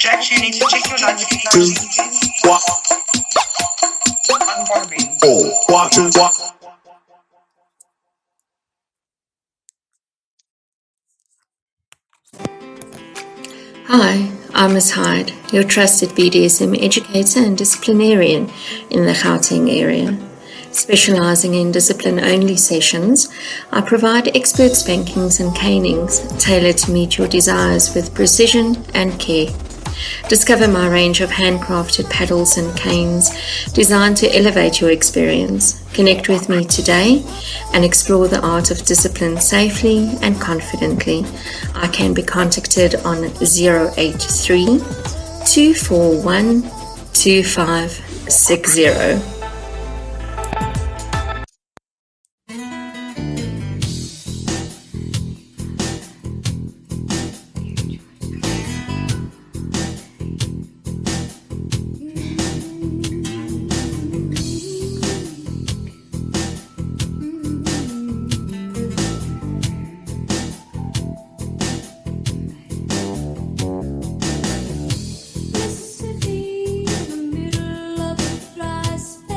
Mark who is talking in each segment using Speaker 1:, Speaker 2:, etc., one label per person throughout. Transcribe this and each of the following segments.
Speaker 1: Jax, you need to check your notifications.
Speaker 2: Hi, I'm Ms. Hyde, your trusted BDSM educator and disciplinarian in the Gauteng area. Specializing in discipline-only sessions, I provide expert spankings and canings tailored to meet your desires with precision and care. Discover my range of handcrafted paddles and canes designed to elevate your experience. Connect with me today and explore the art of discipline safely and confidently. I can be contacted on 083 241 2560.
Speaker 3: Mississippi, the middle of a dry spell.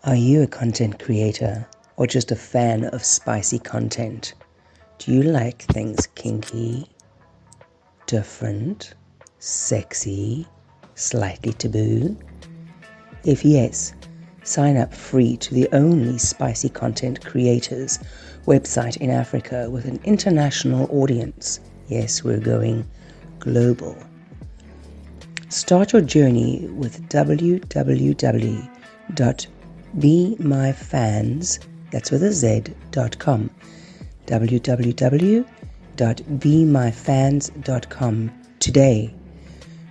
Speaker 3: Are you a content creator or just a fan of spicy content? Do you like things kinky, different, sexy, slightly taboo? If yes, sign up free to the only spicy content creators website in Africa with an international audience. Yes, we're going global. Start your journey with www.bemyfans, that's with a Z.com. www.bemyfans.com today.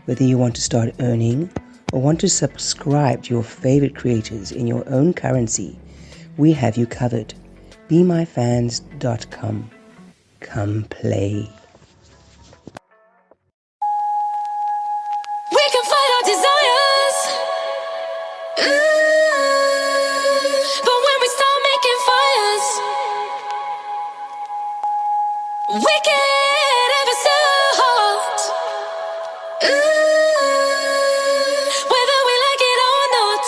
Speaker 3: Whether you want to start earning or want to subscribe to your favorite creators in your own currency, we have you covered. BeMyFans.com. Come play.
Speaker 4: We can fight our desires. But when we start making fires, we get ever so hot. Whether we like it or not.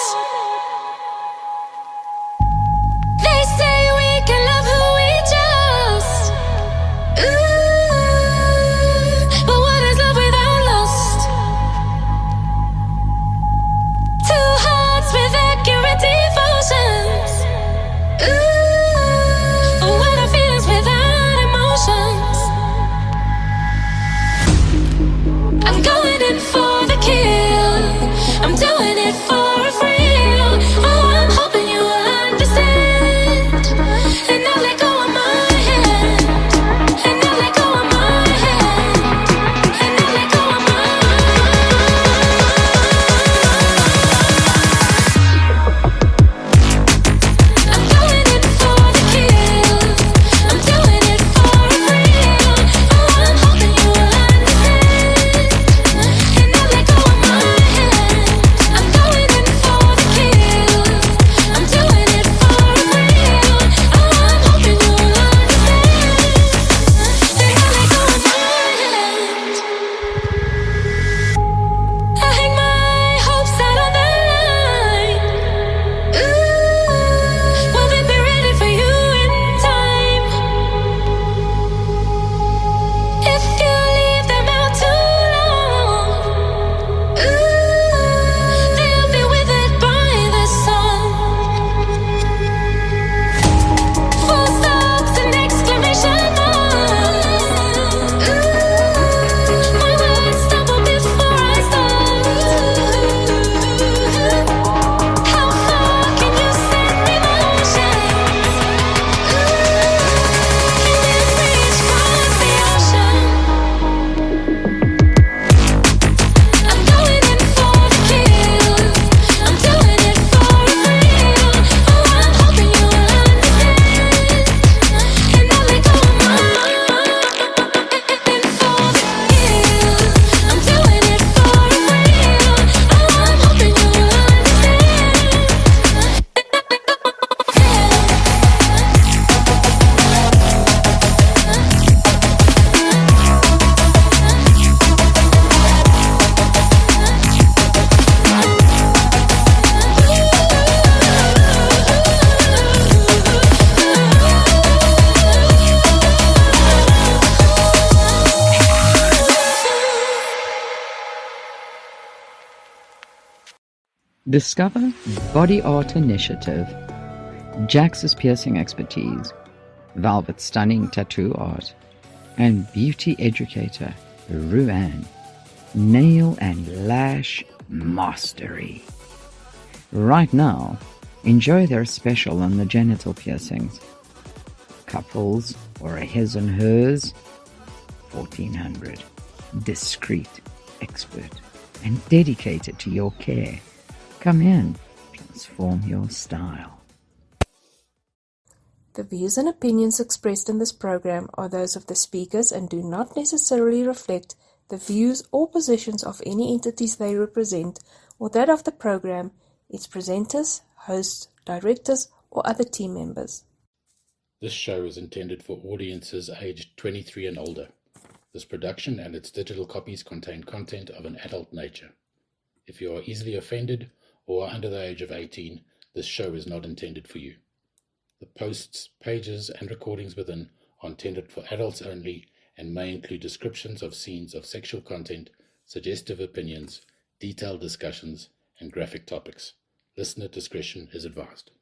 Speaker 4: They say we can love who we just. But what is love without lust? Two hearts with accurate devotions. What are feelings without emotions? I'm going in for the kill. I'm doing it for a thrill. Oh, I'm hoping you will understand. And now let go of my hand. And now let go of my hand. And now let go of my I'm going in for the kill. I'm doing it for a thrill. Oh, I'm hoping you will understand. And now let go of my hand. I'm going in for the kill. I'm doing it for a thrill. Oh, I'm hoping you will understand. And now let go of my hand. I hang my hopes out on the line. Will they be ready for you in time? If you leave them out too long, they'll be withered by the sun. Full stops and exclamation marks. My words stumble before I start. How far can you send emotions? Can this reach across the ocean? I'm going in for the kill. I'm doing it for a thrill. Oh, I'm hoping you will understand. And now let go of my in for the kill. I'm doing it for a thrill. Oh, I'm hoping you will
Speaker 5: Discover Body Art Initiative, Jax's piercing expertise, Velvet stunning tattoo art, and beauty educator Ru-Ann, nail and lash mastery. Right now, enjoy their special on the genital piercings. Couples or a his and hers, $1,400. Discreet, expert, and dedicated to your care. Come in, transform your style.
Speaker 6: The views and opinions expressed in this program are those of the speakers and do not necessarily reflect the views or positions of any entities they represent or that of the program, its presenters, hosts, directors, or other team members.
Speaker 7: This show is intended for audiences aged 23 and older. This production and its digital copies contain content of an adult nature. If you are easily offended or are under the age of 18, This show is not intended for you. The posts, pages, and recordings within are intended for adults only and may include descriptions of scenes of sexual content, suggestive opinions, detailed discussions, and graphic topics. Listener discretion is advised.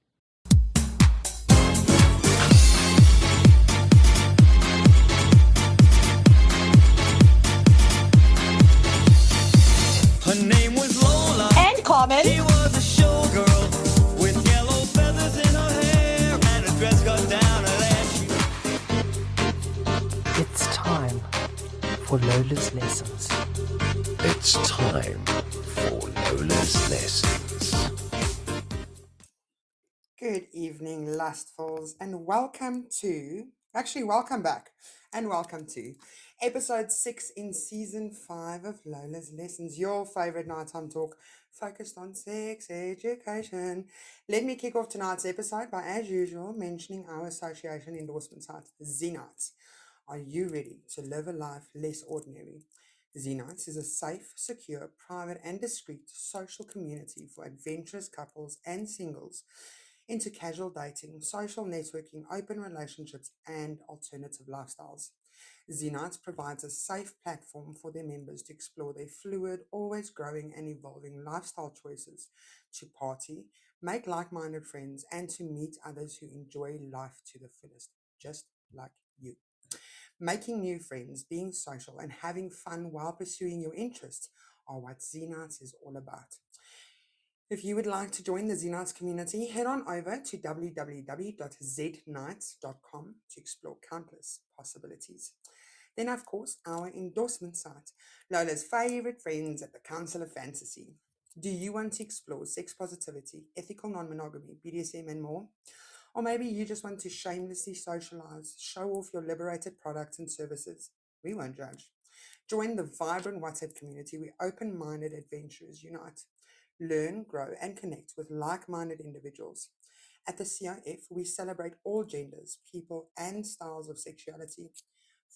Speaker 8: Her name was Lola
Speaker 9: and Carmen.
Speaker 8: She was a showgirl with yellow feathers in her hair and a dress cut down her leg.
Speaker 3: It's time for Lola's Lessons.
Speaker 10: It's time for Lola's Lessons.
Speaker 11: Good evening, lustfuls, and welcome back, and welcome to episode 6 in season 5 of Lola's Lessons, your favorite nighttime talk focused on sex education. Let me kick off tonight's episode by, as usual, mentioning our association endorsement site, Z-Nights. Are you ready to live a life less ordinary? Z-Nights is a safe, secure, private, and discreet social community for adventurous couples and singles into casual dating, social networking, open relationships, and alternative lifestyles. Z-Nights provides a safe platform for their members to explore their fluid, always growing and evolving lifestyle choices, to party, make like-minded friends, and to meet others who enjoy life to the fullest, just like you. Making new friends, being social, and having fun while pursuing your interests are what Z-Nights is all about. If you would like to join the Z-Nights community, head on over to www.znights.com to explore countless possibilities. Then, of course, our endorsement site, Lola's favorite friends at the Council of Fantasy. Do you want to explore sex positivity, ethical non-monogamy, BDSM, and more? Or maybe you just want to shamelessly socialize, show off your liberated products and services? We won't judge. Join the vibrant WhatsApp community where open-minded adventurers unite. Learn, grow, and connect with like-minded individuals. At the CIF, we celebrate all genders, people, and styles of sexuality.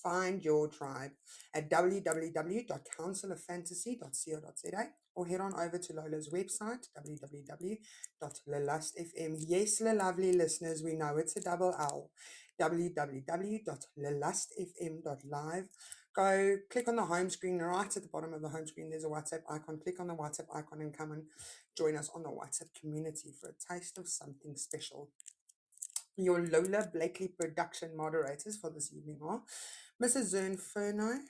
Speaker 11: Find your tribe at www.counciloffantasy.co.za or head on over to Lola's website, www.lelustfm. Yes, the lovely listeners, we know it's a double L. www.lelustfm.live. Go click on the home screen. Right at the bottom of the home screen, there's a WhatsApp icon. Click on the WhatsApp icon and come and join us on the WhatsApp community for a taste of something special. Your Lola Blakely production moderators for this evening are Mrs. Zernferno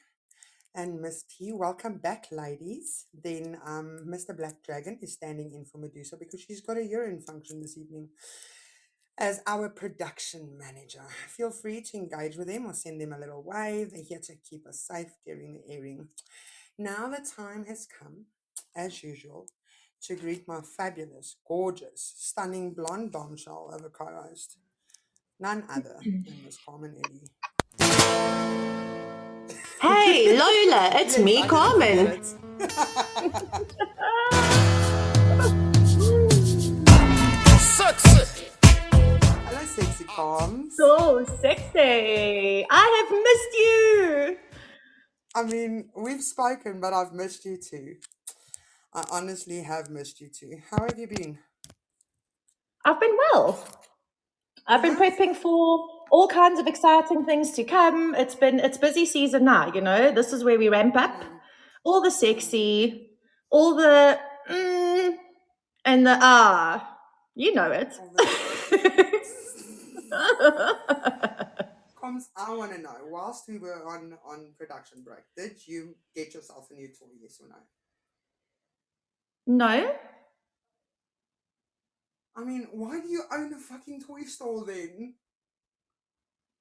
Speaker 11: and Miss P. Welcome back, ladies. Then Mr. Black Dragon is standing in for Medusa because she's got a urine function this evening as our production manager. Feel free to engage with them or send them a little wave. They're here to keep us safe during the airing. Now the time has come, as usual, to greet my fabulous, gorgeous, stunning blonde bombshell of a co-host. None other than Miss Carmen Eddy.
Speaker 9: Hey, Lola, it's
Speaker 11: Yes,
Speaker 9: me,
Speaker 11: I
Speaker 9: Carmen.
Speaker 11: didn't
Speaker 10: Sexy!
Speaker 11: Hello, sexy Carms.
Speaker 9: So sexy. I have missed you.
Speaker 11: I mean, we've spoken, but I've missed you too. I honestly have missed you too. How have you been?
Speaker 9: I've been well. I've been prepping for all kinds of exciting things to come. It's busy season now, you know. This is where we ramp up. All the sexy, all the and the you know it.
Speaker 11: Coms, I want to know, whilst we were on production break, did you get yourself a new toy, yes or no?
Speaker 9: No?
Speaker 11: I mean, why do you own a fucking toy store then?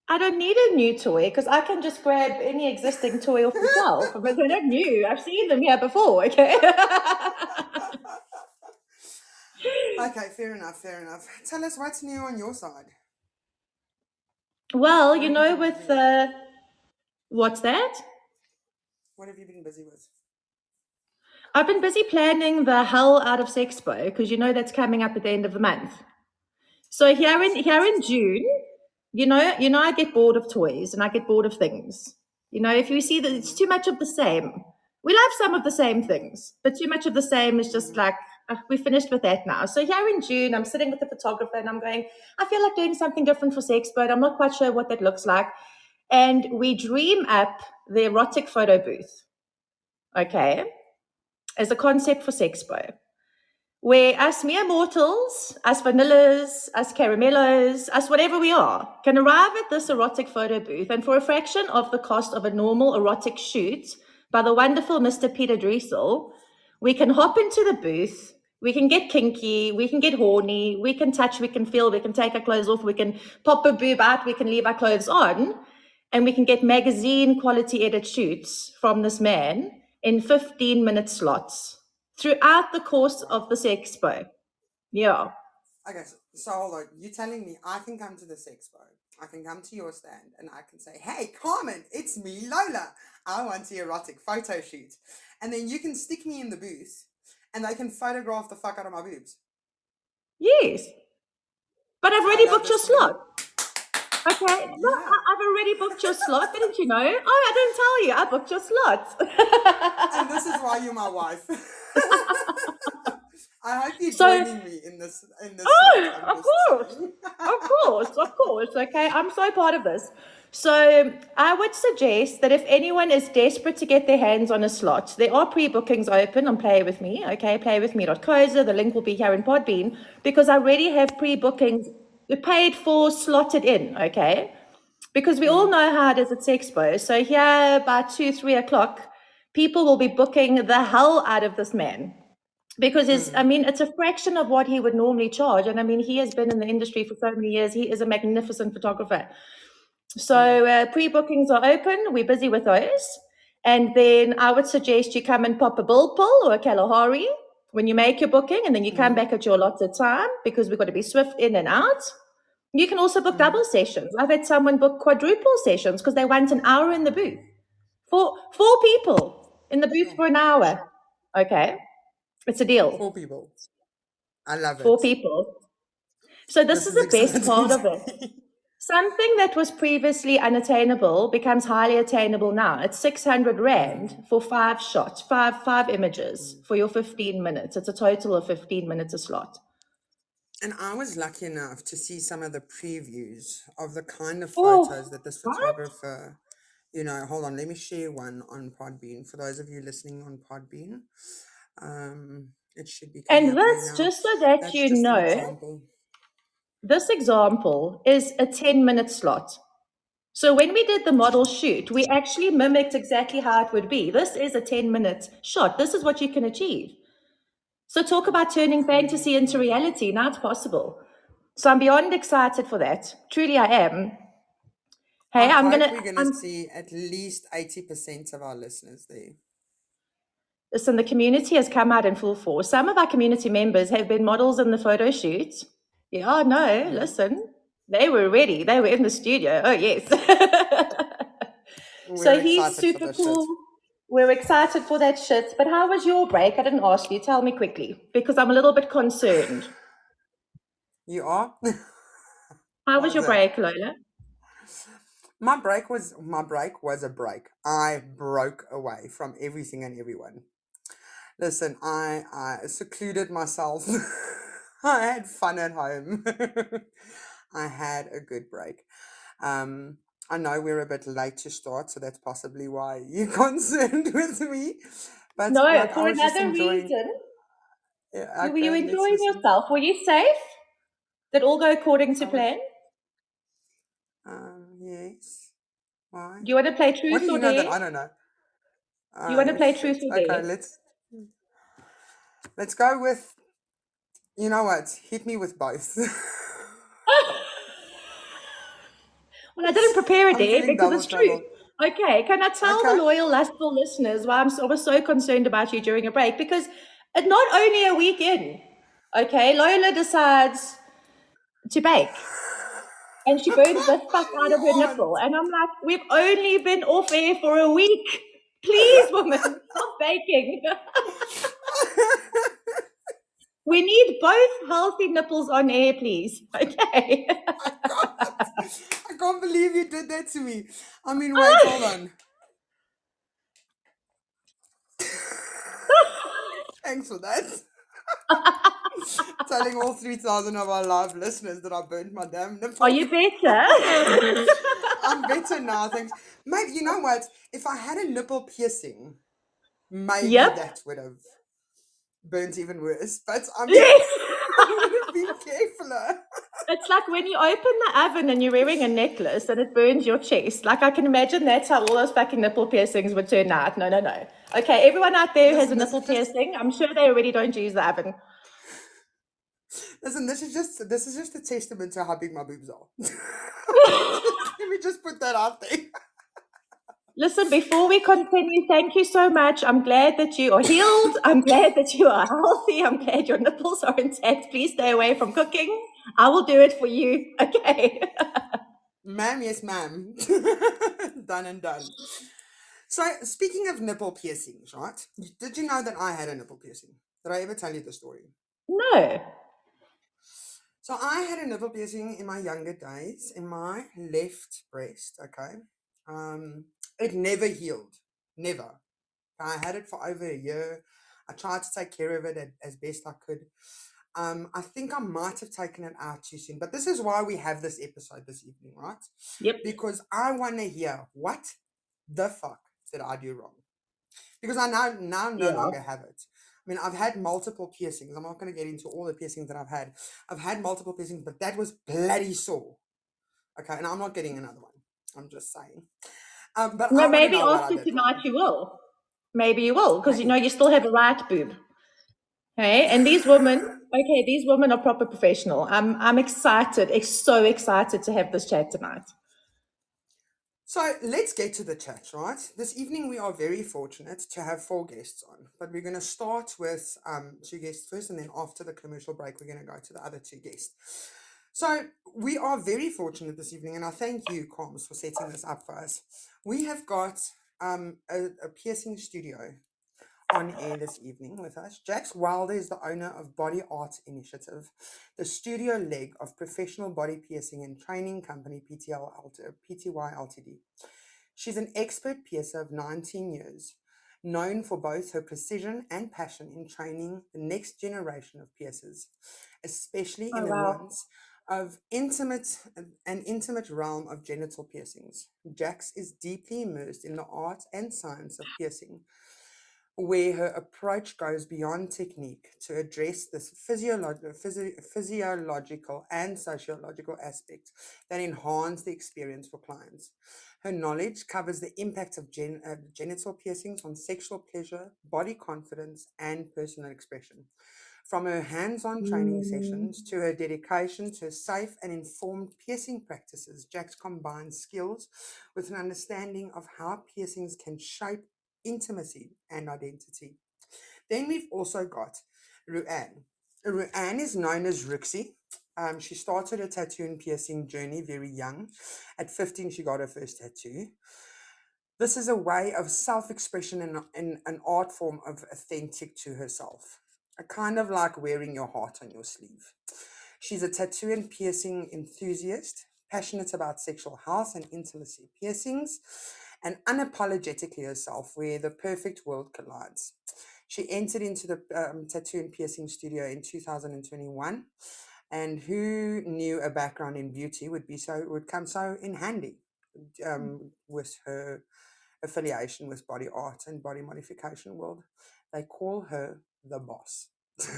Speaker 9: I don't need a new toy because I can just grab any existing toy off the shelf. But they're not new. I've seen them here before, okay?
Speaker 11: Okay, fair enough. Tell us what's new on your side.
Speaker 9: Well, you know, with what's that?
Speaker 11: What have you been busy with?
Speaker 9: I've been busy planning the Hell Out of Sexpo because you know that's coming up at the end of the month. So here in June, you know, I get bored of toys and I get bored of things. You know, if you see that it's too much of the same, we love some of the same things, but too much of the same is just like we finished with that now. So here in June, I'm sitting with the photographer and I'm going, I feel like doing something different for Sex, but I'm not quite sure what that looks like. And we dream up the erotic photo booth, okay, as a concept for Sexpo, where us mere mortals, us vanillas, us caramellos, us whatever we are, can arrive at this erotic photo booth, and for a fraction of the cost of a normal erotic shoot by the wonderful Mr. Peter Driesel, we can hop into the booth, we can get kinky, we can get horny, we can touch, we can feel, we can take our clothes off, we can pop a boob out, we can leave our clothes on, and we can get magazine quality edit shoots from this man in 15-minute slots throughout the course of this expo. Yeah.
Speaker 11: Okay, so hold on. You're telling me I can come to this expo, I can come to your stand, and I can say, "Hey, Carmen, it's me, Lola. I want the erotic photo shoot," and then you can stick me in the booth, and they can photograph the fuck out of my boobs.
Speaker 9: Yes. But I've
Speaker 11: I
Speaker 9: already
Speaker 11: love
Speaker 9: booked your
Speaker 11: this for you.
Speaker 9: slot. Okay. No,
Speaker 11: Yeah.
Speaker 9: I've already booked your slot. Didn't you know? Oh, I didn't tell you. I booked your slot.
Speaker 11: And this is why you're my wife. I hope you're
Speaker 9: So,
Speaker 11: joining me in this slot. I'm
Speaker 9: of
Speaker 11: just
Speaker 9: course.
Speaker 11: saying.
Speaker 9: Of course. Okay, I'm so part of this. So I would suggest that if anyone is desperate to get their hands on a slot, there are pre-bookings open on Play With Me, okay, playwithme.coza. The link will be here in Podbean, because I already have pre-bookings paid for, slotted in, okay? Because we all know how it is at Sexpo. So here by 2, 3 o'clock, people will be booking the hell out of this man. Because it's a fraction of what he would normally charge. And I mean, he has been in the industry for so many years. He is a magnificent photographer. So pre-bookings are open. We're busy with those. And then I would suggest you come and pop a bill pull or a Kalahari when you make your booking, and then you come back at your allotted time, because we've got to be swift in and out. You can also book double sessions. I've had someone book quadruple sessions because they want an hour in the booth. Four people in the booth for an hour. Okay. It's a deal.
Speaker 11: 4 people. I love
Speaker 9: 4
Speaker 11: it.
Speaker 9: people. So this is the best part of it. Something that was previously unattainable becomes highly attainable now. It's 600 Rand for 5 shots, five images for your 15 minutes. It's a total of 15 minutes a slot.
Speaker 11: And I was lucky enough to see some of the previews of the kind of
Speaker 9: Oh,
Speaker 11: photos that this
Speaker 9: what?
Speaker 11: photographer, hold on, let me share one on Podbean for those of you listening on Podbean. It should be coming
Speaker 9: And
Speaker 11: up there
Speaker 9: this,
Speaker 11: now.
Speaker 9: just so that
Speaker 11: That's
Speaker 9: you
Speaker 11: just an
Speaker 9: know,
Speaker 11: example.
Speaker 9: this example is a 10-minute slot. So when we did the model shoot, we actually mimicked exactly how it would be. This is a 10-minute shot. This is what you can achieve. So talk about turning fantasy into reality. Now it's possible. So I'm beyond excited for that. Truly, I am. Hey,
Speaker 11: I
Speaker 9: I'm
Speaker 11: hope
Speaker 9: gonna.
Speaker 11: we're going to see at least 80% of our listeners there.
Speaker 9: Listen, the community has come out in full force. Some of our community members have been models in the photo shoot. Yeah, no, listen, they were ready. They were in the studio. Oh yes.
Speaker 11: We're
Speaker 9: So he's
Speaker 11: excited for
Speaker 9: super
Speaker 11: this
Speaker 9: cool.
Speaker 11: shit.
Speaker 9: We're excited for that shit. But how was your break? I didn't ask you. Tell me quickly, because I'm a little bit concerned.
Speaker 11: You are?
Speaker 9: How
Speaker 11: What
Speaker 9: was
Speaker 11: is
Speaker 9: your
Speaker 11: it?
Speaker 9: break, Lola?
Speaker 11: My break was a break. I broke away from everything and everyone. Listen, I secluded myself. I had fun at home. I had a good break. I know we're a bit late to start, so that's possibly why you're concerned with me. But
Speaker 9: No,
Speaker 11: like I
Speaker 9: for
Speaker 11: was just
Speaker 9: another
Speaker 11: enjoying.
Speaker 9: reason.
Speaker 11: Yeah,
Speaker 9: Were you
Speaker 11: okay, let's
Speaker 9: enjoying
Speaker 11: listen.
Speaker 9: yourself? Were you safe? Did all go according to
Speaker 11: I was.
Speaker 9: plan?
Speaker 11: Yes. Why?
Speaker 9: Do you want to play
Speaker 11: What
Speaker 9: truth
Speaker 11: do
Speaker 9: or
Speaker 11: you know that
Speaker 9: dare?
Speaker 11: I don't know?
Speaker 9: Do you want to
Speaker 11: Oh
Speaker 9: play truth
Speaker 11: shit.
Speaker 9: or
Speaker 11: Okay,
Speaker 9: dare?
Speaker 11: let's go with. You know what? Hit me with both.
Speaker 9: Well, I didn't prepare a
Speaker 11: I'm
Speaker 9: dare
Speaker 11: feeling
Speaker 9: because
Speaker 11: double
Speaker 9: it's truth.
Speaker 11: trouble.
Speaker 9: Okay, can I tell the
Speaker 11: Okay.
Speaker 9: loyal, lustful listeners why I was so concerned about you during a break? Because not only a week in, okay, Lola decides to bake. And she burns the fuck out
Speaker 11: You
Speaker 9: of her
Speaker 11: aren't.
Speaker 9: nipple. And I'm like, we've only been off air for a week. Please, woman, stop baking. We need both healthy nipples on air, please. Okay.
Speaker 11: I can't believe you did that to me. I mean, wait, hold on. Thanks for that. telling all 3,000 of our live listeners that I burnt my damn nipple.
Speaker 9: Are you better?
Speaker 11: I'm better now, thanks. Mate, you know what? If I had a nipple piercing, maybe
Speaker 9: Yep.
Speaker 11: that would have burnt even worse. But I mean,
Speaker 9: Yes.
Speaker 11: I would have been carefuler.
Speaker 9: It's like when you open the oven and you're wearing a necklace and it burns your chest. Like I can imagine that's how all those fucking nipple piercings would turn out. No, no, no. Okay, everyone out there who has a
Speaker 11: Listen, this
Speaker 9: nipple
Speaker 11: is just
Speaker 9: piercing, I'm sure they already don't use the oven.
Speaker 11: listen. This is just a testament to how big my boobs are. Let me just put that out there.
Speaker 9: Listen, before we continue, thank you so much. I'm glad that you are healed. I'm glad that you are healthy. I'm glad your nipples are intact. Please stay away from cooking. I will do it for you. Okay.
Speaker 11: Ma'am, yes, ma'am. Done and done. So, speaking of nipple piercings, right? Did you know that I had a nipple piercing? Did I ever tell you the story?
Speaker 9: No.
Speaker 11: So, I had a nipple piercing in my younger days in my left breast, okay? It never healed. Never. I had it for over a year. I tried to take care of it as best I could. I think I might have taken it out too soon, but this is why we have this episode this evening, right?
Speaker 9: Yep.
Speaker 11: Because I want to hear what the fuck did I do wrong? Because I now no
Speaker 9: Yeah.
Speaker 11: longer have it. I mean, I've had multiple piercings. I'm not going to get into all the piercings that I've had. I've had multiple piercings, but that was bloody sore. Okay, and I'm not getting another one. I'm just saying. But
Speaker 9: No,
Speaker 11: I want to
Speaker 9: maybe
Speaker 11: know what I
Speaker 9: after
Speaker 11: did
Speaker 9: tonight
Speaker 11: wrong.
Speaker 9: you will. Maybe you will, because you know
Speaker 11: Hey,
Speaker 9: you still have a right boob. Okay, and these women, these women are proper professional. I'm excited, so excited to have this chat tonight.
Speaker 11: so let's get to the chat, right? This evening we are very fortunate to have 4 guests on, but we're going to start with 2 guests first, and then after the commercial break, we're going to go to the other 2 guests. So we are very fortunate this evening, and I thank you, Coms, for setting this up for us. We have got a piercing studio on air this evening with us. Jax Wilder is the owner of Body Art Initiative, the studio leg of professional body piercing and training company PTY Ltd. She's an expert piercer of 19 years, known for both her precision and passion in training the next generation of piercers, especially in
Speaker 9: Oh
Speaker 11: the
Speaker 9: wow.
Speaker 11: ones of intimate realm of genital piercings. Jax is deeply immersed in the art and science of piercing, where her approach goes beyond technique to address this physiological and sociological aspects that enhance the experience for clients. Her knowledge covers the impact of genital piercings on sexual pleasure, body confidence, and personal expression. From her hands-on training sessions to her dedication to safe and informed piercing practices, Jax combines skills with an understanding of how piercings can shape intimacy and identity. Then we've also got Ru-Ann. Ru-Ann is known as Rixie. She started her tattoo and piercing journey very young. At 15, she got her first tattoo. This is a way of self-expression and an art form of authentic to herself. A kind of like wearing your heart on your sleeve. She's a tattoo and piercing enthusiast, passionate about sexual health and intimacy piercings, and unapologetically herself, where the perfect world collides. She entered into the tattoo and piercing studio in 2021, and who knew a background in beauty would come so in handy with her affiliation with body art and body modification world. They call her the boss. So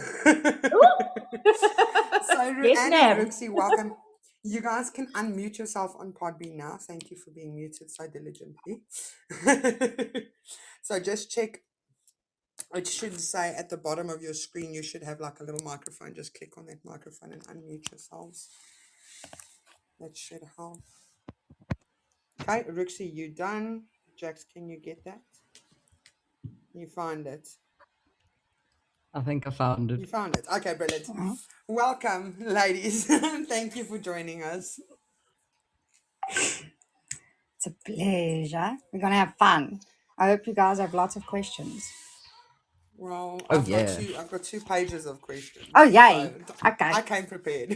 Speaker 9: Yes,
Speaker 11: Ru-Ann and
Speaker 9: ma'am.
Speaker 11: Rixie, welcome. You guys can unmute yourself on Podbean now. Thank you for being muted so diligently. So just check. It should say at the bottom of your screen, you should have like a little microphone. Just click on that microphone and unmute yourselves. That should help. Okay, Rixie, you done? Jax, can you get that? You find it.
Speaker 5: I think I found
Speaker 11: You
Speaker 5: it.
Speaker 11: found it. Okay, brilliant. Welcome, ladies. Thank you for joining us.
Speaker 12: It's a pleasure. We're going to have fun. I hope you guys have lots of questions.
Speaker 11: Well,
Speaker 5: Oh yeah.
Speaker 11: I've got 2 pages of questions.
Speaker 12: Oh, yay.
Speaker 11: So
Speaker 12: Okay.
Speaker 11: I came prepared.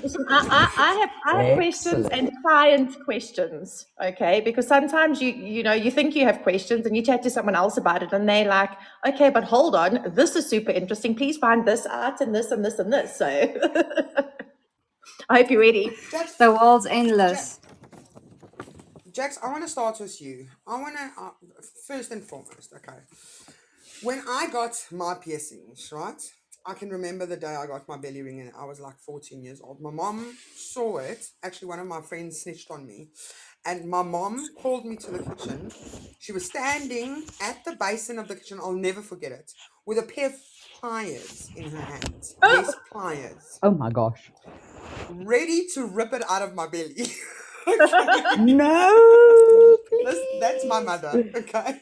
Speaker 9: Listen, I have questions
Speaker 5: Excellent.
Speaker 9: and client questions, okay? Because sometimes you think you have questions and you chat to someone else about it and they're like, okay, but hold on, this is super interesting. Please find this out and this and this and this. So I hope you're ready.
Speaker 11: Jax,
Speaker 12: The world's
Speaker 11: Ja-
Speaker 12: endless.
Speaker 11: Jax, I want to start with you. I want to, first and foremost, okay. When I got my piercings, right? I can remember the day I got my belly ring and I was like 14 years old. My mom saw it. Actually, one of my friends snitched on me. And my mom called me to the kitchen. She was standing at the basin of the kitchen. I'll never forget it. With a pair of pliers in her hands. Yes, pliers.
Speaker 5: Oh my gosh.
Speaker 11: Ready to rip it out of my belly. Okay.
Speaker 5: No,
Speaker 11: That's my
Speaker 5: please.
Speaker 11: mother. Okay.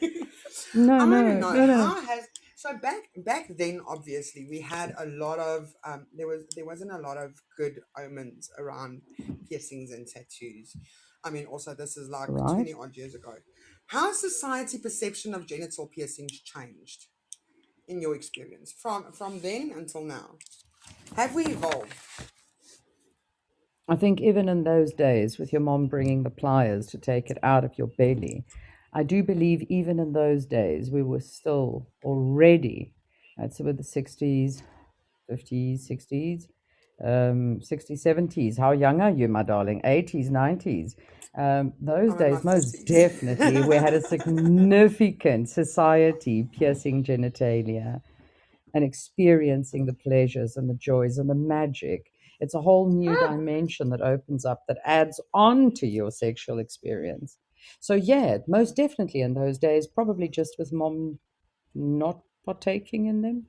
Speaker 5: No,
Speaker 11: I want to
Speaker 5: no,
Speaker 11: know
Speaker 5: no, no.
Speaker 11: how has so back then obviously we had a lot of there wasn't a lot of good omens around piercings and tattoos. I mean, also this is like
Speaker 5: Right.
Speaker 11: 20 odd years ago. How has society perception of genital piercings changed in your experience from then until now? Have we evolved?
Speaker 5: I think even in those days, with your mom bringing the pliers to take it out of your belly, I do believe even in those days we were still already, I'd say with the 60s, 50s, 60s, 60s, 70s. How young are you, my darling? 80s, 90s. Those
Speaker 11: I'm in my
Speaker 5: days, most
Speaker 11: 30s.
Speaker 5: definitely, we had a significant society piercing genitalia and experiencing the pleasures and the joys and the magic. It's a whole new dimension that opens up that adds on to your sexual experience. So, yeah, most definitely in those days, probably just with mom not partaking in them,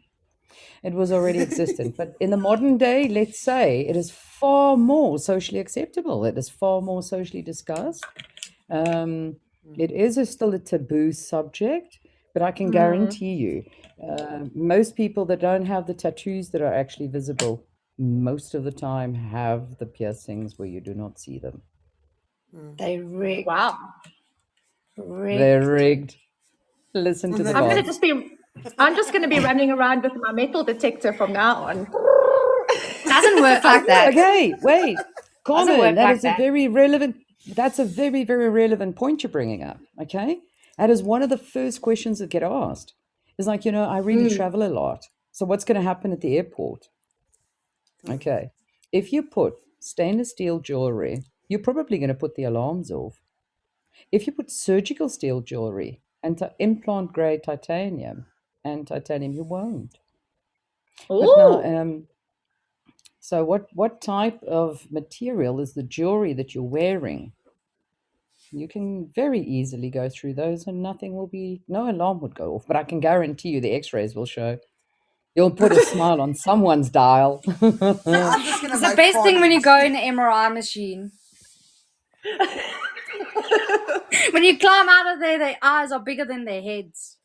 Speaker 5: it was already existent. But in the modern day, let's say it is far more socially acceptable, it is far more socially discussed. It is still a taboo subject, but I can guarantee you, most people that don't have the tattoos that are actually visible, most of the time have the piercings where you do not see them.
Speaker 12: They rigged.
Speaker 9: Wow.
Speaker 5: They're
Speaker 12: Rigged.
Speaker 5: rigged. Listen to the
Speaker 9: I'm gonna
Speaker 5: boss.
Speaker 9: just be I'm just gonna be running around with my metal detector from now on.
Speaker 12: Doesn't work like that.
Speaker 5: Okay, wait.
Speaker 12: Doesn't
Speaker 5: Carmen,
Speaker 12: work
Speaker 5: that
Speaker 12: like
Speaker 5: is a
Speaker 12: that.
Speaker 5: very relevant, that's a very, very relevant point you're bringing up. Okay. That is one of the first questions that get asked. It's like, I really travel a lot. So what's going to happen at the airport? Okay. If you put stainless steel jewelry, you're probably going to put the alarms off. If you put surgical steel jewelry and implant grade titanium, you won't. But now,
Speaker 9: Ooh.
Speaker 5: so what type of material is the jewelry that you're wearing? You can very easily go through those and no alarm would go off. But I can guarantee you the x-rays will show. You'll put a smile on someone's dial.
Speaker 11: I'm just gonna
Speaker 12: It's the
Speaker 11: make
Speaker 12: best thing when you
Speaker 11: carnage.
Speaker 12: go in an MRI machine. When you climb out of there, their eyes are bigger than their heads.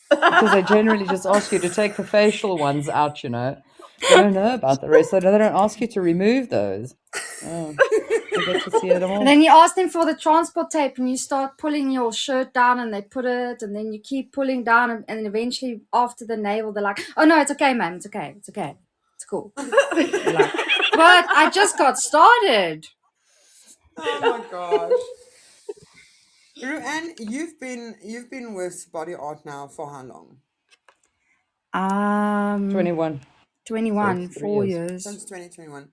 Speaker 5: Because they generally just ask you to take the facial ones out, They don't know about the rest. So they don't ask you to remove those. Oh, you get to see it
Speaker 12: And
Speaker 5: all.
Speaker 12: then you ask them for the transport tape and you start pulling your shirt down and they put it and then you keep pulling down and then eventually after the navel they're like, oh no, it's okay, man, it's okay, it's cool. You're like, but I just got started.
Speaker 11: Oh my gosh. Ru-Ann, you've been with body art now for how long?
Speaker 5: 21.
Speaker 12: 21,
Speaker 5: 3
Speaker 12: 4
Speaker 5: years.
Speaker 12: years.
Speaker 11: Since 2021.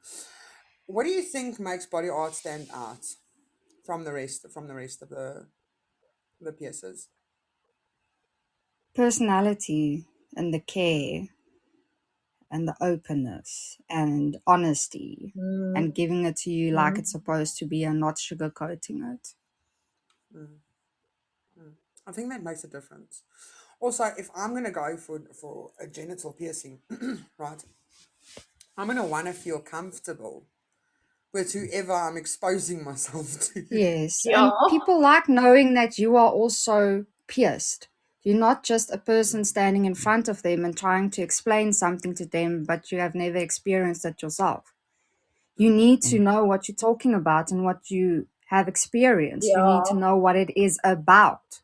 Speaker 11: What do you think makes body art stand out from the rest of the pieces?
Speaker 12: Personality and the care and the openness and honesty and giving it to you like it's supposed to be and not sugarcoating it.
Speaker 11: I think that makes a difference. Also, if I'm gonna go for a genital piercing, right, I'm gonna want to feel comfortable with whoever I'm exposing myself to.
Speaker 12: Yes,
Speaker 9: Yeah.
Speaker 12: and people like knowing that you are also pierced. You're not just a person standing in front of them and trying to explain something to them, but you have never experienced it yourself. You need to know what you're talking about and what you have experienced. You need
Speaker 9: Yeah.
Speaker 12: to know what it is about.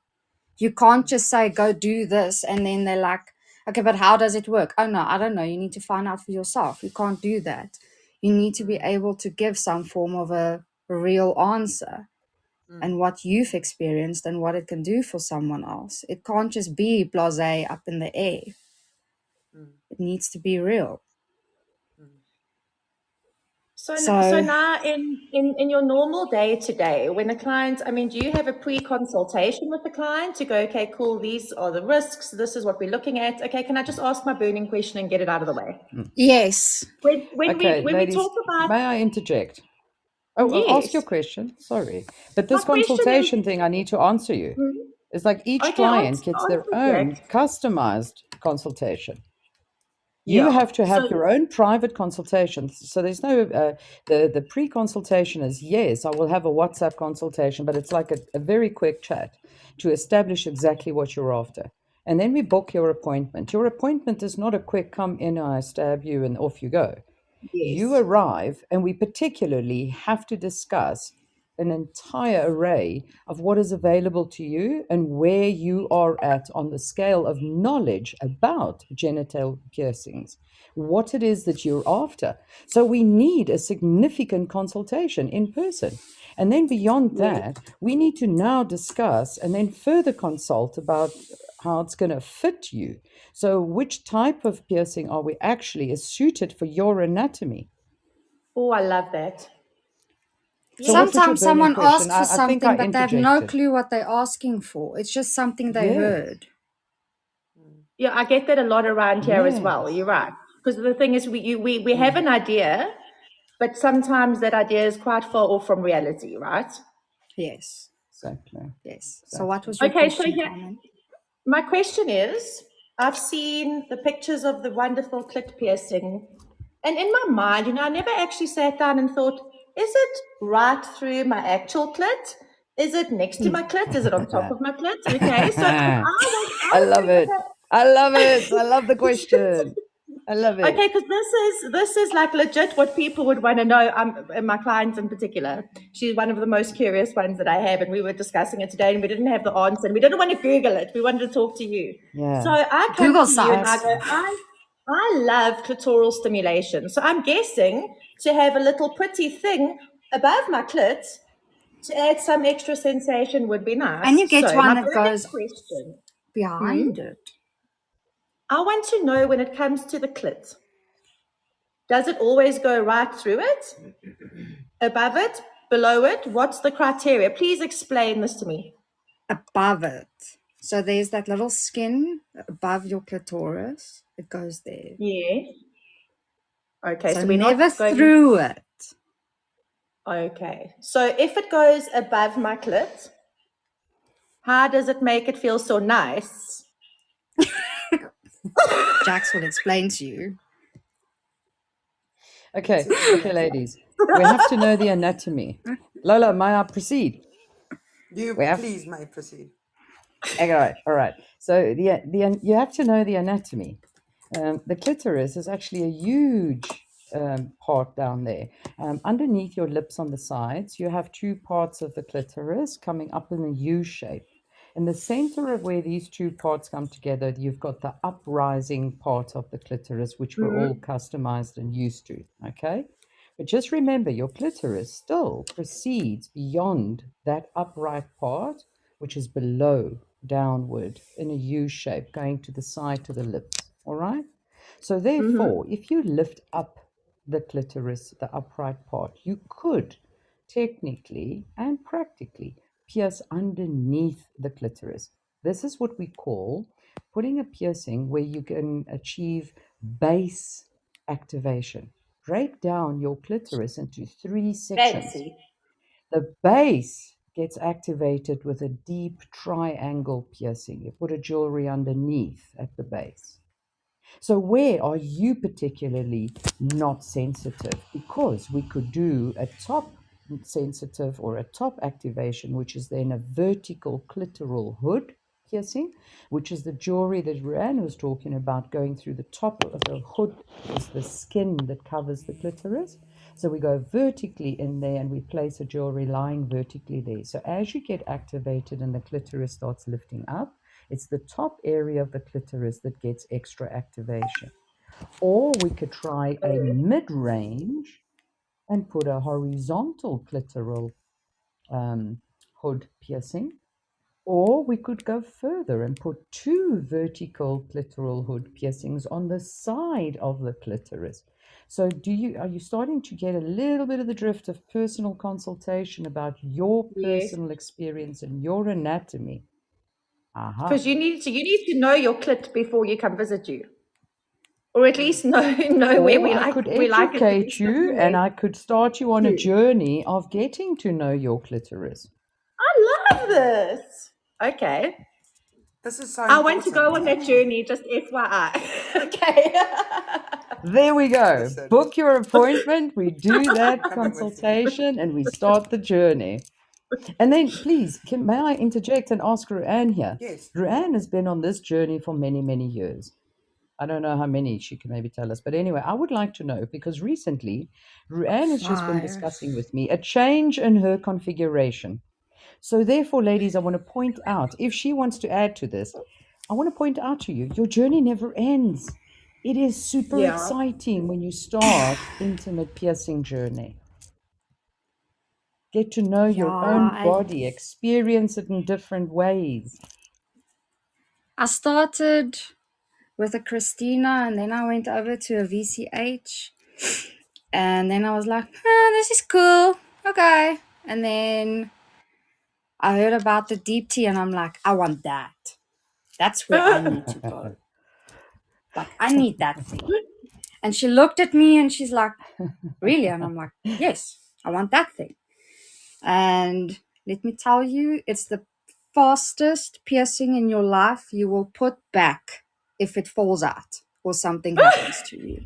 Speaker 12: You can't just say, go do this, and then they're like, okay, but how does it work? Oh, no, I don't know. You need to find out for yourself. You can't do that. You need to be able to give some form of a real answer and what you've experienced and what it can do for someone else. It can't just be blase up in the air. It needs to be real.
Speaker 9: So now in your normal day to day, when a client, I mean, do you have a pre-consultation with the client to go, okay, cool, these are the risks, this is what we're looking at. Okay, can I just ask my burning question and get it out of the way?
Speaker 12: Yes.
Speaker 9: When
Speaker 5: Okay,
Speaker 9: we
Speaker 5: ladies,
Speaker 9: talk about,
Speaker 5: may I interject? Oh, ask your
Speaker 9: yes,
Speaker 5: question. Sorry. But
Speaker 9: my
Speaker 5: this
Speaker 9: question is,
Speaker 5: consultation thing, I need to answer you. It's like each
Speaker 9: okay,
Speaker 5: client gets their
Speaker 9: answer,
Speaker 5: own
Speaker 9: Jax.
Speaker 5: customized consultation. You
Speaker 9: Yeah.
Speaker 5: have to have
Speaker 9: So
Speaker 5: your own private consultations. So there's no the pre-consultation is yes, I will have a WhatsApp consultation, but it's like a very quick chat to establish exactly what you're after. And then we book your appointment. Your appointment is not a quick come in, I stab you, and off you go. You
Speaker 9: yes.
Speaker 5: arrive, and we particularly have to discuss an entire array of what is available to you and where you are at on the scale of knowledge about genital piercings, what it is that you're after. So we need a significant consultation in person. And then beyond that, we need to now discuss and then further consult about how it's going to fit you. So, which type of piercing are we actually is suited for your anatomy?
Speaker 9: Oh, I love that.
Speaker 5: So, what was your
Speaker 12: Sometimes
Speaker 5: burning
Speaker 12: someone
Speaker 5: question?
Speaker 12: asks for
Speaker 5: I think I
Speaker 12: something, but they have no
Speaker 5: interjected.
Speaker 12: clue what they're asking for. It's just something they
Speaker 5: Yes,
Speaker 12: heard.
Speaker 9: Yeah, I get that a lot around here as well.
Speaker 5: yes,
Speaker 9: You're right. Because the thing is, we have an idea, but sometimes that idea is quite far off from reality, right?
Speaker 12: Yes.
Speaker 5: exactly,
Speaker 12: Yes. So what
Speaker 5: exactly.
Speaker 12: was your
Speaker 9: Okay, so
Speaker 12: question,
Speaker 9: here,
Speaker 12: Carmen?
Speaker 9: my question is, I've seen the pictures of the wonderful clit piercing, and in my mind, I never actually sat down and thought, is it right through my actual clit? Is it next to my clit? Is it on top of my clit? Okay, so I
Speaker 5: I
Speaker 9: was
Speaker 5: love
Speaker 9: thinking,
Speaker 5: it. I love it. I love the question. I love it.
Speaker 9: okay, because this is like legit what people would want to know. And my clients in particular, she's one of the most curious ones that I have, and we were discussing it today, and we didn't have the answer, and we didn't want to Google it. We wanted to talk to you. So
Speaker 5: Yeah,
Speaker 9: I come
Speaker 12: Google
Speaker 9: to you and I
Speaker 12: sites.
Speaker 9: go, I love clitoral stimulation. So I'm guessing to have a little pretty thing above my clit to add some extra sensation would be nice.
Speaker 12: And you get
Speaker 9: So
Speaker 12: one
Speaker 9: my
Speaker 12: that
Speaker 9: burning
Speaker 12: goes
Speaker 9: question.
Speaker 12: behind it.
Speaker 9: I want to know when it comes to the clit. Does it always go right through it? Above it? Below it? What's the criteria? Please explain this to me.
Speaker 12: Above it. So there's that little skin above your clitoris. It goes there.
Speaker 9: Yeah. Okay,
Speaker 12: So
Speaker 9: so we're
Speaker 12: never
Speaker 9: not going.
Speaker 12: through it.
Speaker 9: Okay, so if it goes above my clit, how does it make it feel so nice?
Speaker 12: Jax will explain to you.
Speaker 5: okay, okay, ladies. We have to know the anatomy. Lola, may I proceed?
Speaker 11: You
Speaker 5: We have
Speaker 11: please may proceed.
Speaker 5: all right. So you have to know the anatomy. The clitoris is actually a huge part down there. Underneath your lips on the sides, you have two parts of the clitoris coming up in a U shape. In the center of where these two parts come together, you've got the uprising part of the clitoris, which we're all customized and used to. Okay. But just remember, your clitoris still proceeds beyond that upright part, which is below, downward, in a U shape, going to the side to the lips. All right? So, therefore, if you lift up the clitoris, the upright part, you could technically and practically pierce underneath the clitoris. This is what we call putting a piercing where you can achieve base activation. Break down your clitoris into three sections.
Speaker 9: Fancy.
Speaker 5: The base gets activated with a deep triangle piercing. You put a jewelry underneath at the base. So, where are you particularly not sensitive? Because we could do a top sensitive or a top activation, which is then a vertical clitoral hood, piercing, which is the jewelry that Ru-Ann was talking about, going through the top of the hood is the skin that covers the clitoris. So we go vertically in there and we place a jewelry lying vertically there. So as you get activated and the clitoris starts lifting up, it's the top area of the clitoris that gets extra activation. Or we could try a mid-range and put a horizontal clitoral hood piercing. Or we could go further and put 2 vertical clitoral hood piercings on the side of the clitoris. So are you starting to get a little bit of the drift of personal consultation about your
Speaker 9: Yes.
Speaker 5: personal experience and your anatomy? Aha.
Speaker 9: Because you need to know your clit before you come visit you. Or at least know where
Speaker 5: Or I could
Speaker 9: we like it to be
Speaker 5: educate you and I could start you on a
Speaker 9: True.
Speaker 5: journey of getting to know your clitoris.
Speaker 9: I love this. Okay.
Speaker 11: This is so
Speaker 9: I want to go on
Speaker 11: important.
Speaker 9: that journey, just FYI. Okay.
Speaker 5: There we go.
Speaker 11: Listen.
Speaker 5: Book your appointment. We do that
Speaker 11: Coming with you.
Speaker 5: consultation and we start the journey. And then, please, may I interject and ask Ru-Ann here?
Speaker 11: Yes.
Speaker 5: Ru-Ann has been on this journey for many, many years. I don't know how many she can maybe tell us. But anyway, I would like to know, because recently Ru-Ann has just been
Speaker 12: 5.
Speaker 5: discussing with me a change in her configuration. So therefore, ladies, I want to point out, if she wants to add to this, I want to point out to you, your journey never ends. It is super
Speaker 9: Yeah.
Speaker 5: exciting when you start intimate piercing journey. Get to know your own
Speaker 12: Yeah,
Speaker 5: body, experience it in different ways.
Speaker 12: I started with a Christina and then I went over to a VCH. And then I was like, this is cool. Okay. And then I heard about the deep tea and I'm like, I want that. That's where I need to go. Like, I need that thing. And she looked at me and she's like, really? And I'm like, yes, I want that thing. And let me tell you, it's the fastest piercing in your life you will put back if it falls out or something happens to you.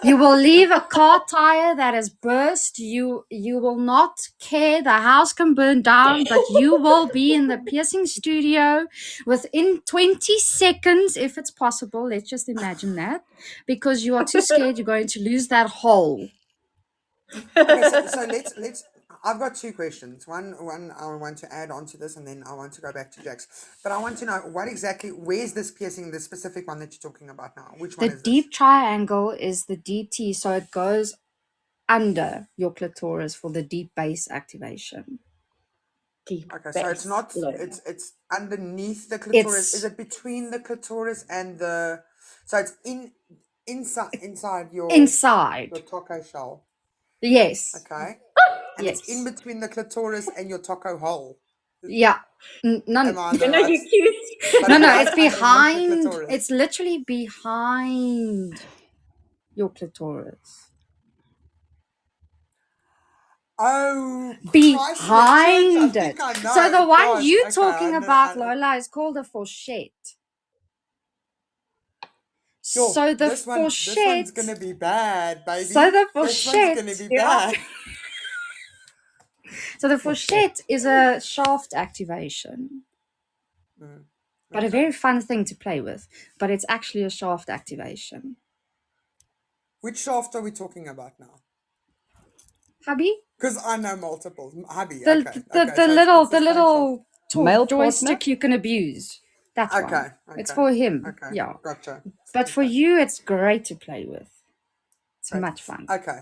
Speaker 12: You will leave a car tire that has burst. You will not care. The house can burn down, but you will be in the piercing studio within 20 seconds, if it's possible. Let's just imagine that, because you are too scared you're going to lose that hole.
Speaker 11: Okay, so let's. I've got 2 questions. One I want to add on to this, and then I want to go back to Jax. But I want to know where's this piercing, the specific one that you're talking about now? Which one
Speaker 12: The
Speaker 11: is
Speaker 12: deep
Speaker 11: this?
Speaker 12: triangle is the DT, so it goes under your clitoris for the deep base activation.
Speaker 9: Deep
Speaker 11: Okay, so it's
Speaker 9: bass,
Speaker 11: not.
Speaker 9: Lola.
Speaker 11: It's underneath the clitoris. Is
Speaker 12: It's
Speaker 11: it between the clitoris and the? So it's inside your
Speaker 12: inside.
Speaker 11: taco shell.
Speaker 12: Yes.
Speaker 11: Okay, and it's in
Speaker 12: Yes.
Speaker 11: between the clitoris and your taco hole.
Speaker 12: Yeah.
Speaker 11: Am
Speaker 12: None.
Speaker 11: I on the
Speaker 9: You know,
Speaker 11: right?
Speaker 9: you're cute.
Speaker 11: But
Speaker 12: No,
Speaker 11: right
Speaker 12: it's
Speaker 11: underneath the
Speaker 12: behind.
Speaker 11: clitoris.
Speaker 12: It's literally behind your clitoris.
Speaker 11: Oh, Christ, Richard!
Speaker 12: Behind
Speaker 11: I
Speaker 12: it.
Speaker 11: think I know.
Speaker 12: So the one
Speaker 11: God,
Speaker 12: you
Speaker 11: okay,
Speaker 12: talking
Speaker 11: I know,
Speaker 12: about, Lola, is called a fourchette.
Speaker 11: Yo,
Speaker 12: So the
Speaker 11: this one's
Speaker 12: fourchette.
Speaker 11: gonna be bad, baby.
Speaker 12: So the
Speaker 11: This one's gonna
Speaker 12: fourchette.
Speaker 11: be bad.
Speaker 12: So the fourchette is a shaft activation. But a very fun thing to play with. But it's actually a shaft activation.
Speaker 11: Which shaft are we talking about now?
Speaker 12: Hubby?
Speaker 11: Because I know multiple. Hubby,
Speaker 12: The
Speaker 11: okay.
Speaker 12: the
Speaker 11: So
Speaker 12: little
Speaker 11: it's the same
Speaker 12: little
Speaker 5: Male
Speaker 12: joystick
Speaker 5: partner?
Speaker 12: you can abuse. That
Speaker 11: shaft.
Speaker 12: one.
Speaker 11: Okay.
Speaker 12: It's for him.
Speaker 11: Okay.
Speaker 12: Yeah.
Speaker 11: Gotcha.
Speaker 12: But for you, it's great to play with. It's
Speaker 11: Right.
Speaker 12: much fun.
Speaker 11: Okay.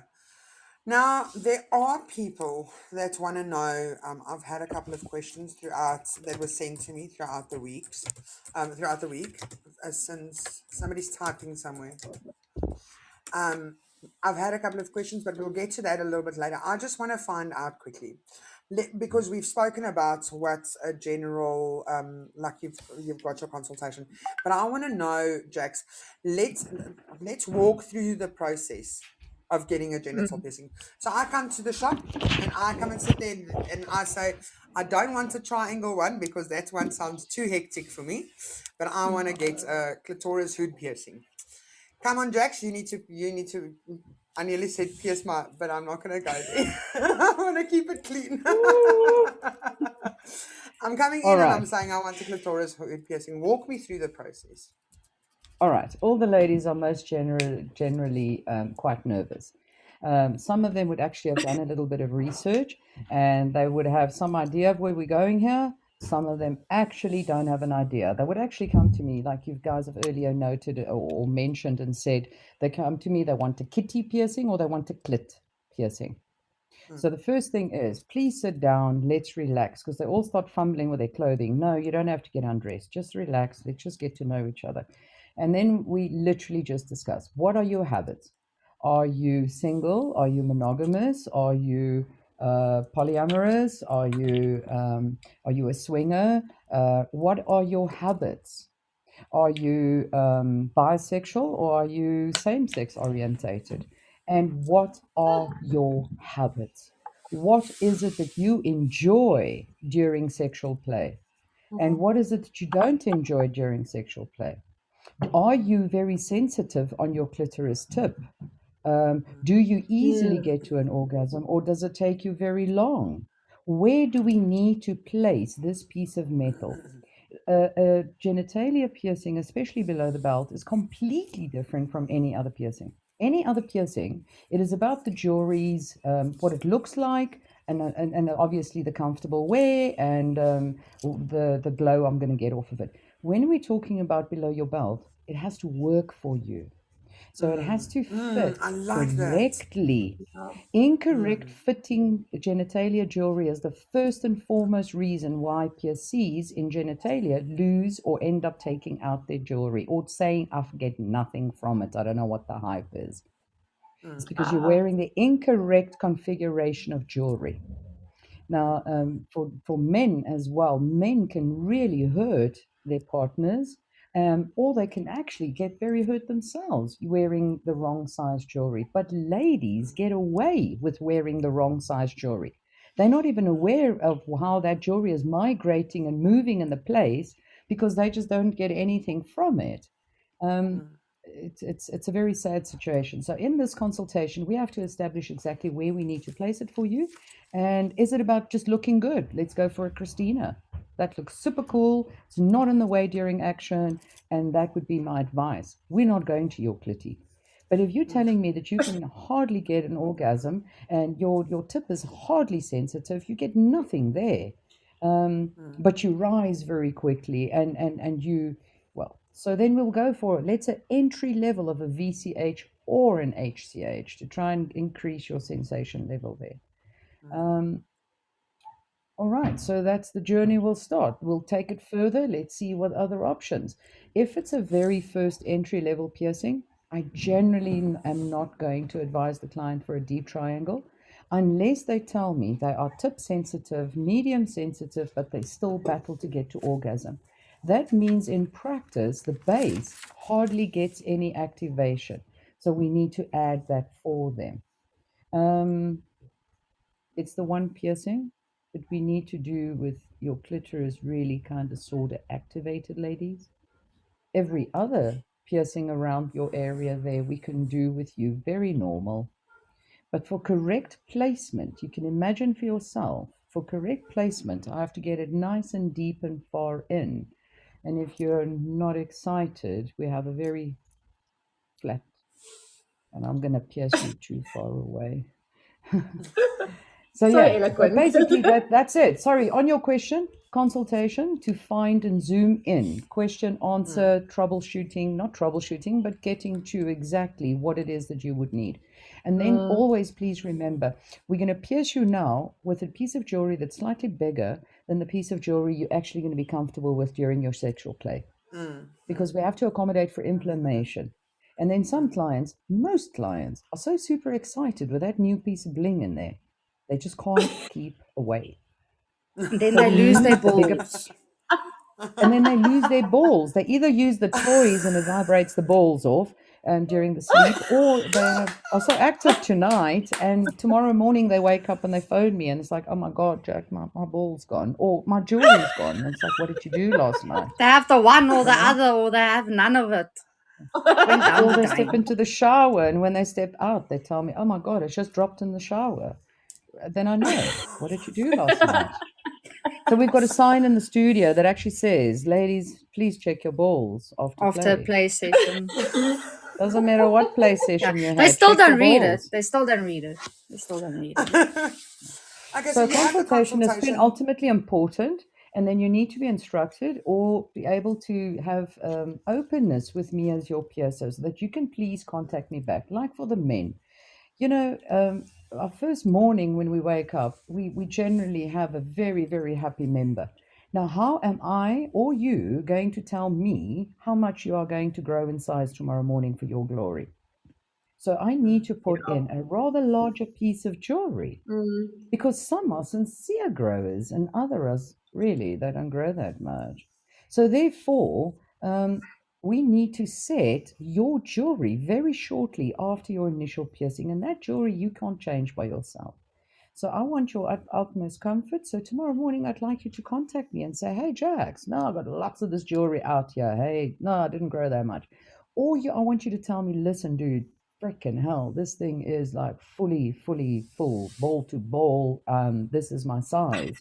Speaker 11: Now, there are people that want to know. I've had a couple of questions that were sent to me throughout the week, since somebody's typing somewhere. I've had a couple of questions, but we'll get to that a little bit later. I just want to find out quickly, because we've spoken about what's a general, like you've got your consultation, but I want to know, Jax, let's walk through the process of getting a genital piercing. So I come to the shop and I come and sit there and I say, I don't want a triangle one because that one sounds too hectic for me, but I want to get a clitoris hood piercing. Come on, Jax, you need to. I nearly said pierce but I'm not going to go there. I want to keep it clean. I'm coming
Speaker 5: All
Speaker 11: in and
Speaker 5: right.
Speaker 11: I'm saying I want a clitoris hood piercing. Walk me through the process.
Speaker 5: All right. All the ladies are most generally quite nervous. Some of them would actually have done a little bit of research and they would have some idea of where we're going here. Some of them actually don't have an idea. They would actually come to me, like you guys have earlier noted or mentioned and said, they come to me, they want a kitty piercing or they want a clit piercing. So the first thing is, please sit down, let's relax, because they all start fumbling with their clothing. No, you don't have to get undressed. Just relax. Let's just get to know each other. And then we literally just discuss, what are your habits? Are you single? Are you monogamous? Are you polyamorous? Are you a swinger? What are your habits? Are you bisexual or are you same sex orientated? And what are your habits? What is it that you enjoy during sexual play? And what is it that you don't enjoy during sexual play? Are you very sensitive on your clitoris tip? Do you easily get to an orgasm or does it take you very long? Where do we need to place this piece of metal? A genitalia piercing, especially below the belt, is completely different from any other piercing. Any other piercing, it is about the jewelries, what it looks like, and obviously the comfortable wear and the glow I'm going to get off of it. When we're talking about below your belt, it has to work for you. So it has to fit
Speaker 11: I like that.
Speaker 5: correctly. Incorrect fitting genitalia jewelry is the first and foremost reason why piercees in genitalia lose or end up taking out their jewelry or saying, I get nothing from it. I don't know what the hype is. It's because you're wearing the incorrect configuration of jewelry. Now, for men as well, men can really hurt their partners, or they can actually get very hurt themselves wearing the wrong size jewelry. But ladies get away with wearing the wrong size jewelry. They're not even aware of how that jewelry is migrating and moving in the place because they just don't get anything from it. It's a very sad situation. So in this consultation, we have to establish exactly where we need to place it for you. And is it about just looking good? Let's go for a Christina. That looks super cool. It's not in the way during action. And that would be my advice. We're not going to your clitty. But if you're telling me that you can hardly get an orgasm and your tip is hardly sensitive, you get nothing there. But you rise very quickly and you, well, so then we'll go for, let's say, entry level of a VCH or an HCH to try and increase your sensation level there. All right, so that's the journey we'll start. We'll take it further. Let's see what other options. If it's a very first entry level piercing, I generally am not going to advise the client for a deep triangle unless they tell me they are tip sensitive, medium sensitive, but they still battle to get to orgasm. That means in practice, the base hardly gets any activation. So we need to add that for them. It's the one piercing that we need to do with your clitoris really kind of sort of activated, ladies. Every other piercing around your area there we can do with you very normal. But for correct placement, you can imagine for yourself, for correct placement, I have to get it nice and deep and far in. And if you're not excited, we have a very flat, and I'm going to pierce you too far away. So yeah, but basically that's it. Sorry, on your question, consultation to find and zoom in, question, answer, troubleshooting, not troubleshooting, but getting to exactly what it is that you would need. And then always please remember, we're going to pierce you now with a piece of jewelry that's slightly bigger than the piece of jewelry you're actually going to be comfortable with during your sexual play. Because we have to accommodate for inflammation. And then some clients, most clients, are so super excited with that new piece of bling in there. They just can't keep away.
Speaker 12: Then they lose their balls.
Speaker 5: And then they lose their balls. They either use the toys and it vibrates the balls off during the sleep, or they are so active tonight and tomorrow morning they wake up and they phone me and it's like, oh my God, Jack, my ball's gone, or my jewelry's gone. And it's like, what did you do last night?
Speaker 12: They have the one or the other, or they have none of it.
Speaker 5: Or they step into the shower and when they step out, they tell me, oh my God, I just dropped in the shower. Then I know, what did you do last night? So we've got a sign in the studio that actually says, "Ladies, please check your balls after
Speaker 12: After a
Speaker 5: play."
Speaker 12: play session.
Speaker 5: Doesn't matter what play
Speaker 12: Yeah.
Speaker 5: session you
Speaker 12: They
Speaker 5: had.
Speaker 12: still
Speaker 5: Check your
Speaker 12: don't read it.
Speaker 5: balls.
Speaker 12: They still don't read it. They still don't read it.
Speaker 11: Okay, so
Speaker 5: So
Speaker 11: you have the
Speaker 5: consultation has been
Speaker 11: consultation.
Speaker 5: ultimately important, and then you need to be instructed or be able to have openness with me as your peer, so that you can please contact me back. Like for the men, you know, our first morning when we wake up, we generally have a very, very happy member. Now, how am I or you going to tell me how much you are going to grow in size tomorrow morning for your glory? So I need to put in a rather larger piece of jewelry because some are sincere growers and others really they don't grow that much. So therefore, we need to set your jewelry very shortly after your initial piercing, and that jewelry you can't change by yourself. So I want your utmost comfort. So tomorrow morning, I'd like you to contact me and say, "Hey, Jax, no, I've got lots of this jewelry out here. Hey, no, I didn't grow that much." Or I want you to tell me, "Listen, dude, freaking hell, this thing is like fully full, ball to ball. This is my size."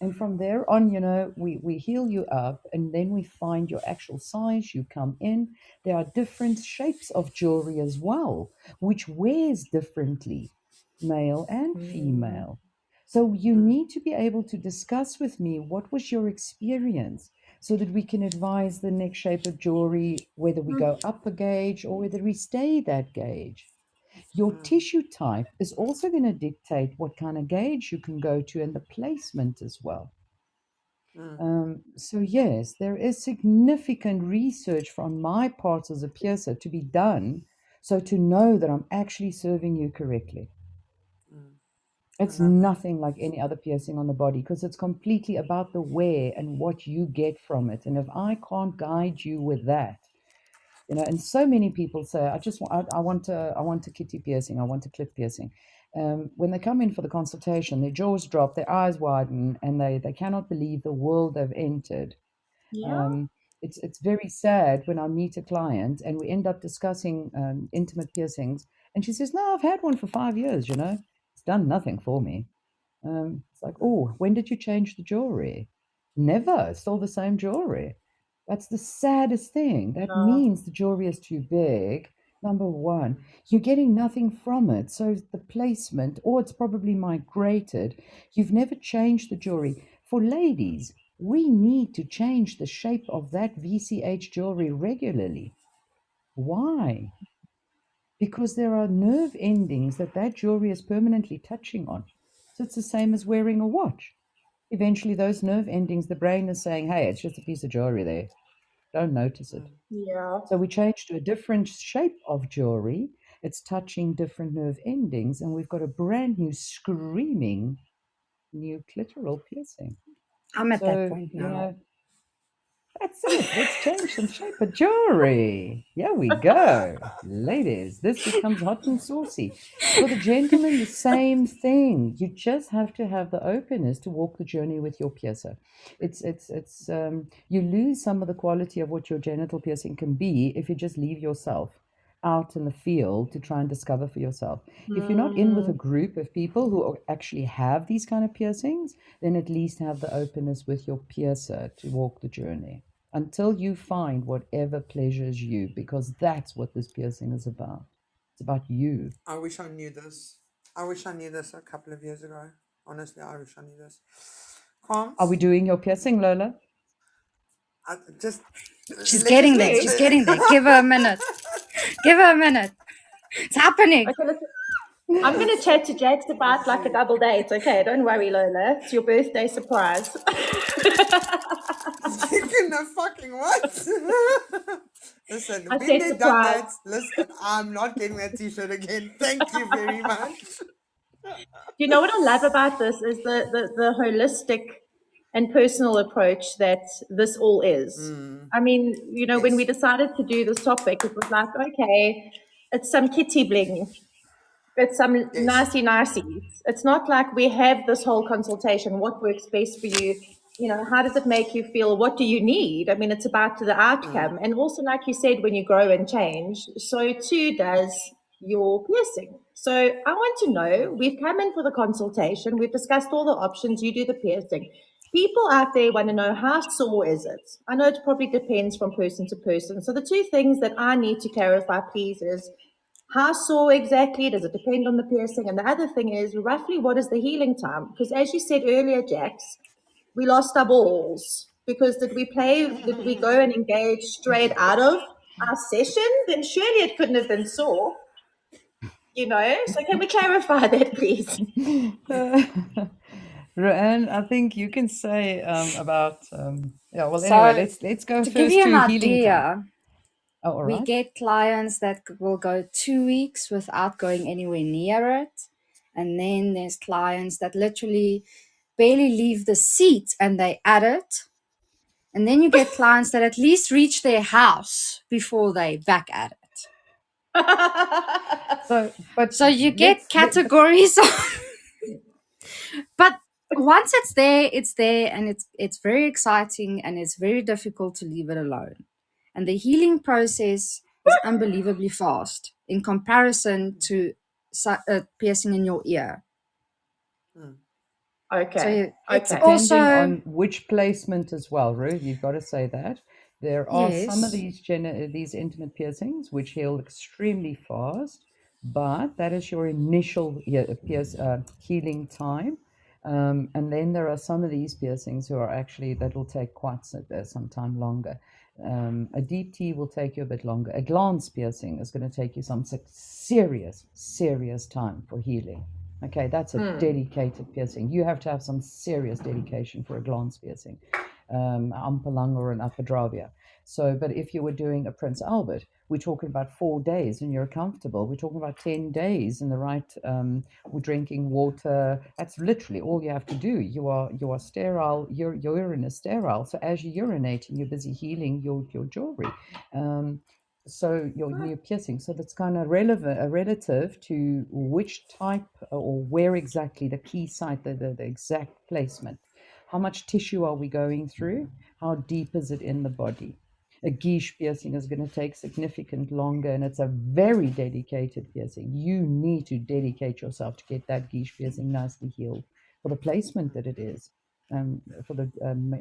Speaker 5: And from there on, we heal you up and then we find your actual size. You come in. There are different shapes of jewelry as well, which wears differently, male and female. So you need to be able to discuss with me what was your experience so that we can advise the next shape of jewelry, whether we go up a gauge or whether we stay that gauge. Your tissue type is also going to dictate what kind of gauge you can go to and the placement as well. So yes, there is significant research from my part as a piercer to be done, so to know that I'm actually serving you correctly. It's nothing like any other piercing on the body because it's completely about the wear and what you get from it. And if I can't guide you with that, and so many people say, I want a kitty piercing, I want a clit piercing. When they come in for the consultation, their jaws drop, their eyes widen, and they cannot believe the world they've entered. It's very sad when I meet a client and we end up discussing intimate piercings, and she says, "No, I've had one for 5 years. It's done nothing for me." It's like, "Oh, when did you change the jewelry?" "Never, still the same jewelry." That's the saddest thing. That means the jewelry is too big. Number one, you're getting nothing from it. So the placement, or it's probably migrated. You've never changed the jewelry. For ladies, we need to change the shape of that VCH jewelry regularly. Why? Because there are nerve endings that jewelry is permanently touching on. So it's the same as wearing a watch. Eventually, those nerve endings, the brain is saying, "Hey, it's just a piece of jewelry there. Don't notice it." So we changed to a different shape of jewelry. It's touching different nerve endings, and we've got a brand new screaming new clitoral piercing.
Speaker 12: I'm at that
Speaker 5: So,
Speaker 12: point now.
Speaker 5: That's it. Let's change some shape of jewelry. Here we go. Ladies, this becomes hot and saucy. For the gentlemen, the same thing. You just have to have the openness to walk the journey with your piercer. You lose some of the quality of what your genital piercing can be if you just leave yourself out in the field to try and discover for yourself. If you're not in with a group of people who actually have these kind of piercings, then at least have the openness with your piercer to walk the journey until you find whatever pleasures you, because that's what this piercing is about. It's about you.
Speaker 11: I wish I knew this. I wish I knew this a couple of years ago. Honestly, I wish I knew this.
Speaker 5: Are we doing your piercing, Lola?
Speaker 11: Just
Speaker 12: She's
Speaker 11: let
Speaker 12: getting
Speaker 11: us
Speaker 12: there.
Speaker 11: know.
Speaker 12: She's getting there. Give her a minute. Give her a minute. It's happening.
Speaker 9: Okay, listen, I'm going to chat to Jax about like a double date. Okay, don't worry, Lola. It's your birthday surprise.
Speaker 11: You can fucking what? Listen,
Speaker 9: I
Speaker 11: been
Speaker 9: said
Speaker 11: there, done
Speaker 9: surprise.
Speaker 11: that. Listen, I'm not getting that t-shirt again. Thank you very much.
Speaker 9: You know what I love about this is the holistic and personal approach that this all is. I mean, when we decided to do this topic, it was like, okay, it's some kitty bling. It's some nicey-niceys. It's not like we have this whole consultation. What works best for you? How does it make you feel? What do you need? I mean, it's about the outcome. And also, like you said, when you grow and change, so too does your piercing. So I want to know, we've come in for the consultation. We've discussed all the options. You do the piercing. people out there want to know how sore is it? I know it probably depends from person to person. So the two things that I need to clarify, please, is how sore exactly? Does it depend on the piercing? And the other thing is roughly what is the healing time? Because as you said earlier, Jax, we lost our balls. Because did we go and engage straight out of our session? Then surely it couldn't have been sore. So can we clarify that, please?
Speaker 5: Ru-Ann, I think you can say about yeah. Well, anyway,
Speaker 12: So,
Speaker 5: let's go
Speaker 12: to give
Speaker 5: first
Speaker 12: you an
Speaker 5: to healing time.
Speaker 12: idea,
Speaker 5: Oh, all
Speaker 12: we
Speaker 5: right.
Speaker 12: get clients that will go 2 weeks without going anywhere near it. And then there's clients that literally barely leave the seat and they add it. And then you get clients that at least reach their house before they back at it.
Speaker 5: So, but
Speaker 12: So you get categories. But once it's there, and it's very exciting, and it's very difficult to leave it alone. And the healing process is unbelievably fast in comparison to piercing in your ear.
Speaker 9: Okay.
Speaker 12: So it's
Speaker 9: Okay.
Speaker 5: depending
Speaker 12: also
Speaker 5: on which placement as well, Ru, you've got to say that. There are some of
Speaker 12: yes.
Speaker 5: these intimate piercings which heal extremely fast, but that is your initial healing time. And then there are some of these piercings who are actually, that will take quite some time longer. A deep T will take you a bit longer. A glance piercing is going to take you some serious time for healing. Okay, that's a dedicated piercing. You have to have some serious dedication for a glance piercing, amper lung or an upper dravia. So, but if you were doing a Prince Albert, we're talking about 4 days and you're comfortable. We're talking about 10 days in the right, drinking water. That's literally all you have to do. You are sterile. Your urine is sterile. So as you're urinating, you're busy healing your jewelry. So your piercing. So that's kind of relative to which type or where exactly the key site, the exact placement. How much tissue are we going through? How deep is it in the body? A guiche piercing is going to take significant longer, and it's a very dedicated piercing. You need to dedicate yourself to get that guiche piercing nicely healed for the placement that it is, for the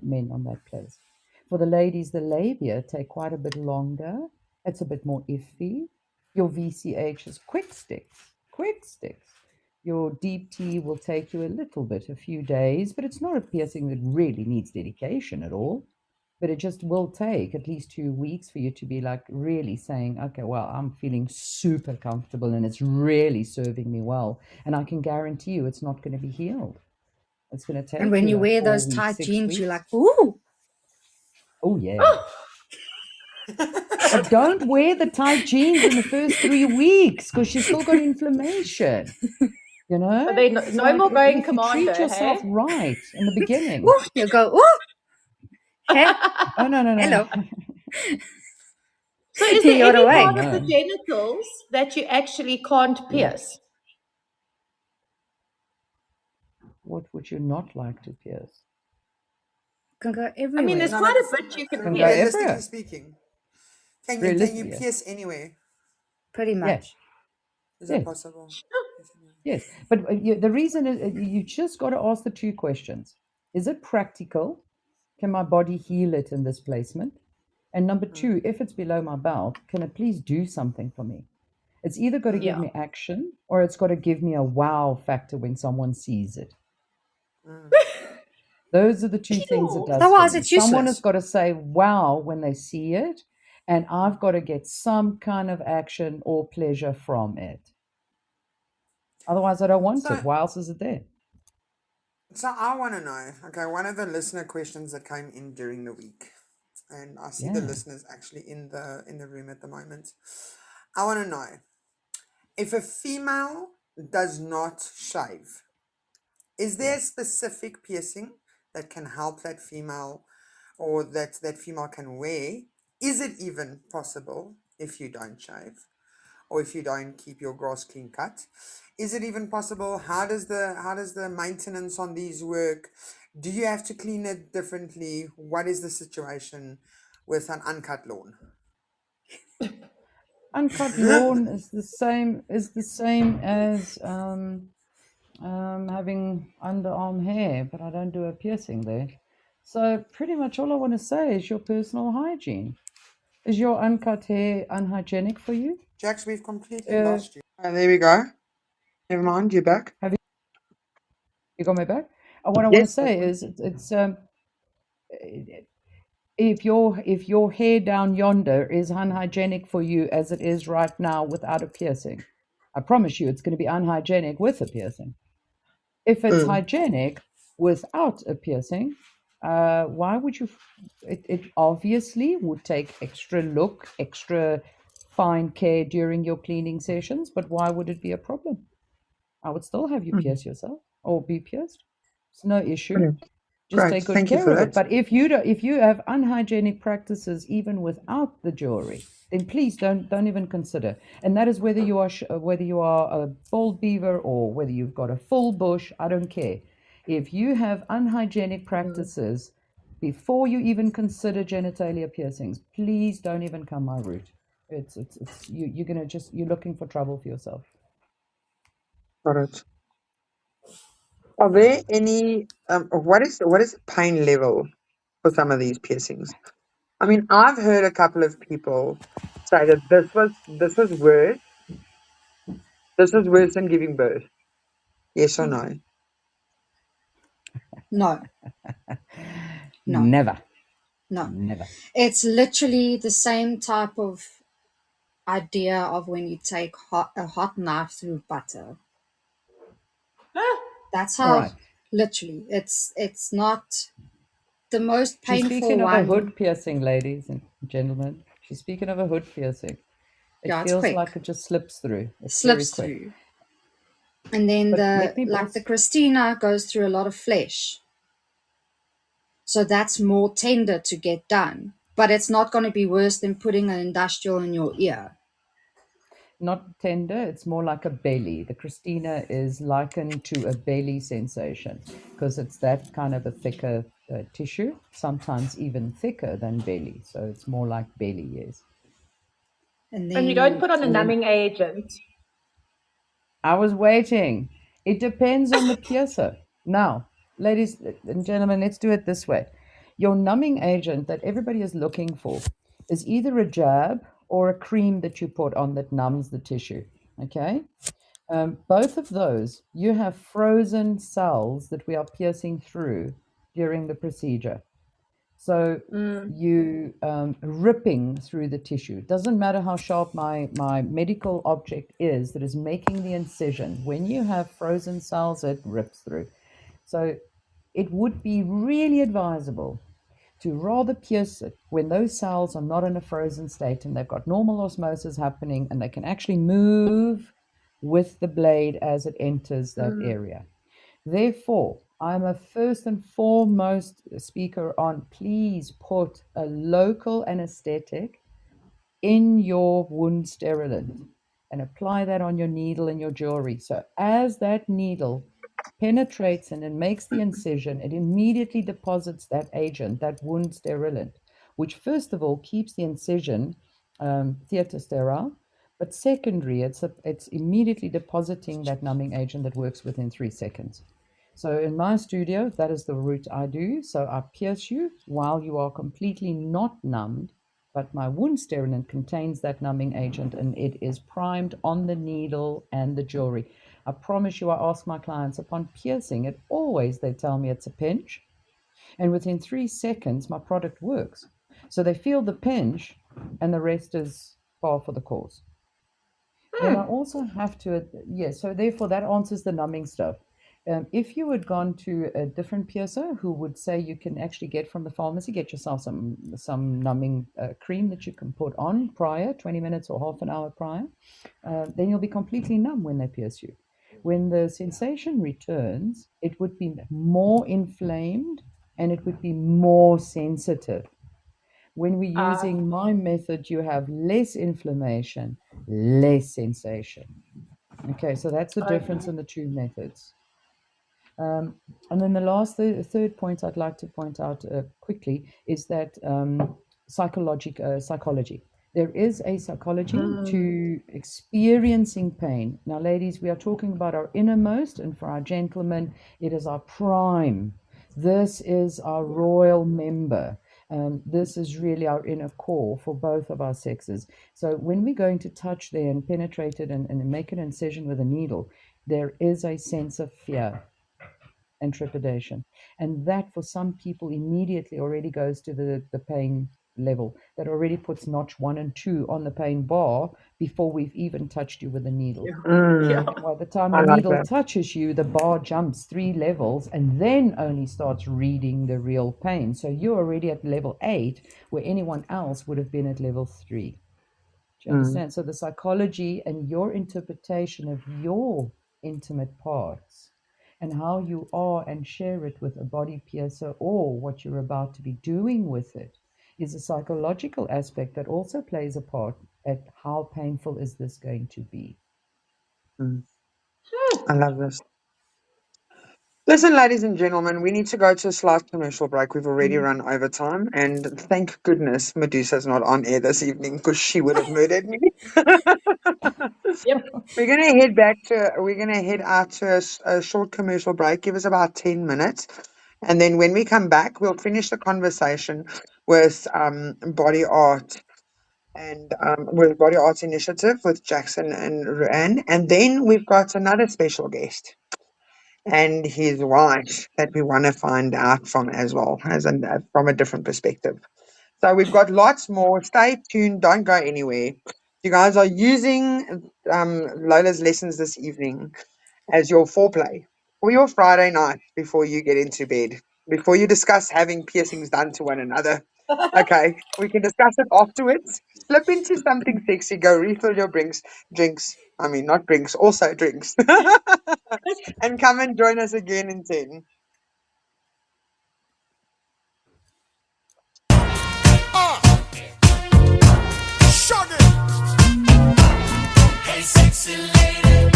Speaker 5: men on that place. For the ladies, the labia take quite a bit longer. It's a bit more iffy. Your VCH is quick sticks. Your deep T will take you a little bit, a few days, but it's not a piercing that really needs dedication at all. But it just will take at least 2 weeks for you to be like really saying, okay, well, I'm feeling super comfortable and it's really serving me well. And I can guarantee you it's not going to be healed. It's going to
Speaker 12: And
Speaker 5: take
Speaker 12: when
Speaker 5: you
Speaker 12: you
Speaker 5: like
Speaker 12: wear
Speaker 5: 4
Speaker 12: those
Speaker 5: weeks,
Speaker 12: tight
Speaker 5: 6
Speaker 12: jeans, you're
Speaker 5: weeks.
Speaker 12: like, ooh.
Speaker 5: Oh, yeah. But don't wear the tight jeans in the first 3 weeks because she's still got inflammation. You know,
Speaker 9: But they no more going
Speaker 5: if you treat
Speaker 9: commando,
Speaker 5: yourself
Speaker 9: hey?
Speaker 5: right in the beginning.
Speaker 12: Ooh, you go, ooh. Hey,
Speaker 5: Oh, no.
Speaker 12: hello.
Speaker 9: So is there
Speaker 12: You're
Speaker 9: any
Speaker 12: awake.
Speaker 9: part of the genitals that you actually can't pierce?
Speaker 5: What would you not like to pierce?
Speaker 12: Can go
Speaker 9: I mean,
Speaker 12: everywhere.
Speaker 9: there's
Speaker 11: No,
Speaker 9: quite
Speaker 11: that's
Speaker 9: a bit you can
Speaker 5: Can go
Speaker 9: pierce.
Speaker 11: realistically
Speaker 5: everywhere.
Speaker 11: speaking. Can you
Speaker 5: Yeah.
Speaker 11: pierce anywhere?
Speaker 12: Pretty
Speaker 5: Yeah.
Speaker 12: much.
Speaker 11: Is that
Speaker 5: Yes.
Speaker 11: possible?
Speaker 5: Yes. But the reason is you just got to ask the 2 questions. Is it practical? Can my body heal it in this placement? And number 2, if it's below my belt, can it please do something for me? It's either got to give
Speaker 9: Yeah.
Speaker 5: me action or it's got to give me a wow factor when someone sees it. Those are the 2 things it does for
Speaker 12: Otherwise,
Speaker 5: me.
Speaker 12: it's
Speaker 5: Someone has
Speaker 12: useless.
Speaker 5: got to say wow when they see it, and I've got to get some kind of action or pleasure from it. Otherwise, I don't want it. Why else is it there?
Speaker 11: So I want to know, okay, one of the listener questions that came in during the week, and I see the
Speaker 5: Yeah.
Speaker 11: listeners actually in the room at the moment. I want to know if a female does not shave, is there a specific piercing that can help that female, or that female can wear? Is it even possible if you don't shave, or if you don't keep your grass clean cut? Is it even possible? How does the maintenance on these work? Do you have to clean it differently? What is the situation with an uncut lawn?
Speaker 5: Uncut lawn is the same as having underarm hair, but I don't do a piercing there. So pretty much all I want to say is your personal hygiene. Is your uncut hair unhygienic for you?
Speaker 11: Jax, we've completely lost you. There we go. Never mind, you're back.
Speaker 5: Have you got my back? What I want to
Speaker 11: Yes.
Speaker 5: say is it's if your hair down yonder is unhygienic for you as it is right now without a piercing, I promise you it's going to be unhygienic with a piercing. If it's hygienic without a piercing, why would you? It obviously would take extra look, extra fine care during your cleaning sessions, but why would it be a problem? I would still have you pierce yourself or be pierced. It's no issue.
Speaker 11: Brilliant.
Speaker 5: Just
Speaker 11: Great.
Speaker 5: take good
Speaker 11: Thank you
Speaker 5: care
Speaker 11: for
Speaker 5: of it.
Speaker 11: that.
Speaker 5: But if you have unhygienic practices even without the jewelry, then please don't even consider. And that is whether you are a bald beaver or whether you've got a full bush. I don't care. If you have unhygienic practices before you even consider genitalia piercings, please don't even come my route. It's you're gonna you're looking for trouble for yourself.
Speaker 11: Got it. Are there any what is the pain level for some of these piercings? I mean, I've heard a couple of people say that this was worse than giving birth. Yes or no?
Speaker 12: No, no,
Speaker 5: Never,
Speaker 12: no.
Speaker 5: never.
Speaker 12: It's literally the same type of idea of when you take a hot knife through butter. That's
Speaker 5: All
Speaker 12: how,
Speaker 5: right.
Speaker 12: literally, it's not the most
Speaker 5: She's
Speaker 12: painful
Speaker 5: speaking of a
Speaker 12: one.
Speaker 5: hood piercing, ladies and gentlemen. She's speaking of a hood piercing. It
Speaker 12: Yeah, it's
Speaker 5: feels
Speaker 12: quick,
Speaker 5: like it just slips through. It's very
Speaker 12: slips
Speaker 5: quick.
Speaker 12: through. And then
Speaker 5: But let me
Speaker 12: the
Speaker 5: also,
Speaker 12: Christina goes through a lot of flesh. So that's more tender to get done. But it's not going to be worse than putting an industrial in your ear.
Speaker 5: not tender, it's more like a belly. The Christina is likened to a belly sensation because it's that kind of a thicker tissue, sometimes even thicker than belly. So it's more like belly, yes.
Speaker 12: And
Speaker 9: And you don't
Speaker 12: then
Speaker 9: put on a
Speaker 5: And then
Speaker 9: numbing agent.
Speaker 5: I was waiting. It depends on the piercer. Now, ladies and gentlemen, let's do it this way. Your numbing agent that everybody is looking for is either a jab or a cream that you put on that numbs the tissue. Okay? Both of those, you have frozen cells that we are piercing through during the procedure. So you ripping through the tissue. It doesn't matter how sharp my medical object is that is making the incision. When you have frozen cells, it rips through. So it would be really advisable to rather pierce it when those cells are not in a frozen state and they've got normal osmosis happening and they can actually move with the blade as it enters that area. Therefore, I'm a first and foremost speaker on please put a local anesthetic in your wound sterilant and apply that on your needle and your jewelry. So as that needle penetrates and it makes the incision, it immediately deposits that agent, that wound sterilant, which first of all keeps the incision theater sterile, but secondary, it's immediately depositing that numbing agent that works within 3 seconds. So in my studio, that is the route I do. So I pierce you while you are completely not numbed, but my wound sterilant contains that numbing agent and it is primed on the needle and the jewelry. I promise you, I ask my clients upon piercing it, always they tell me it's a pinch. And within 3 seconds, my product works. So they feel the pinch and the rest is par for the course. Then I also have to, so therefore that answers the numbing stuff. If you had gone to a different piercer who would say you can actually get from the pharmacy, get yourself some numbing cream that you can put on prior, 20 minutes or half an hour prior, then you'll be completely numb when they pierce you. When the sensation returns, it would be more inflamed and it would be more sensitive. When we're using my method, you have less inflammation, less sensation. Okay, so that's the difference in the two methods. And then the third point I'd like to point out quickly is that psychology. There is a psychology to experiencing pain. Now, ladies, we are talking about our innermost, and for our gentlemen, it is our prime. This is our royal member. This is really our inner core for both of our sexes. So when we're going to touch there and penetrate it and make an incision with a needle, there is a sense of fear and trepidation. And that for some people immediately already goes to the pain level. That already puts notch 1 and 2 on the pain bar before we've even touched you with a needle.
Speaker 9: Yeah.
Speaker 5: By the time
Speaker 11: I
Speaker 5: the
Speaker 11: like
Speaker 5: needle
Speaker 11: that.
Speaker 5: touches you, the bar jumps 3 levels and then only starts reading the real pain. So you're already at level 8, where anyone else would have been at level 3. Do you understand? So the psychology and your interpretation of your intimate parts and how you are and share it with a body piercer or what you're about to be doing with it is a psychological aspect that also plays a part at how painful is this going to be.
Speaker 11: I love this. Listen, ladies and gentlemen, we need to go to a slight commercial break. We've already run over time, and thank goodness Medusa's not on air this evening because she would have murdered me.
Speaker 9: Yep.
Speaker 11: We're gonna head out to a short commercial break. Give us about 10 minutes, and then when we come back, we'll finish the conversation with body art and with Body Arts Initiative with Jackson and Ru-Ann, and then we've got another special guest and his wife that we want to find out from as well, from a different perspective. So we've got lots more. Stay tuned. Don't go anywhere. You guys are using Lola's lessons this evening as your foreplay for your Friday night before you get into bed, before you discuss having piercings done to one another. Okay, we can discuss it afterwards. Slip into something sexy. Go refill your drinks. I mean, not drinks, also drinks. And come and join us again in 10.
Speaker 8: Hey, sexy lady,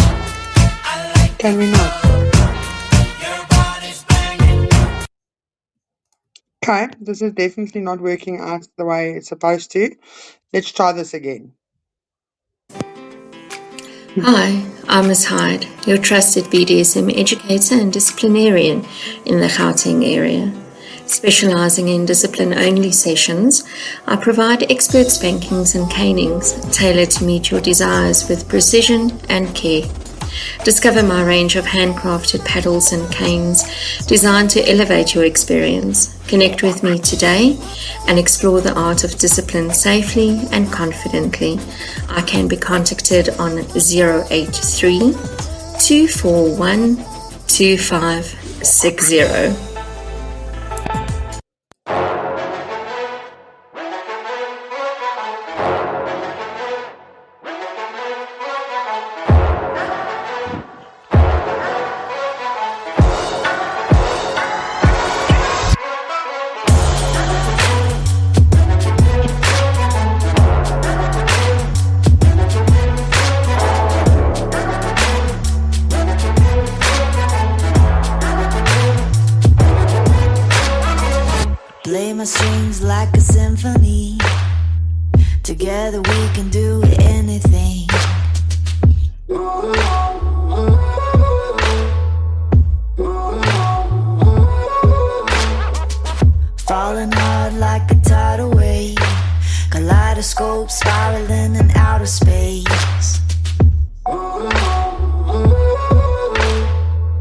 Speaker 8: I like
Speaker 11: Can we not?
Speaker 8: your body's banging.
Speaker 11: Okay, this is definitely not working out the way it's supposed to. Let's try this again.
Speaker 2: Hi, I'm Ms. Hyde, your trusted BDSM educator and disciplinarian in the Gauteng area. Specializing in discipline-only sessions, I provide expert spankings and canings tailored to meet your desires with precision and care. Discover my range of handcrafted paddles and canes designed to elevate your experience. Connect with me today and explore the art of discipline safely and confidently. I can be contacted on 083 241 2560.
Speaker 13: Play my strings like a symphony. Together we can do anything. Falling hard like a tidal wave. Kaleidoscope spiraling in outer space.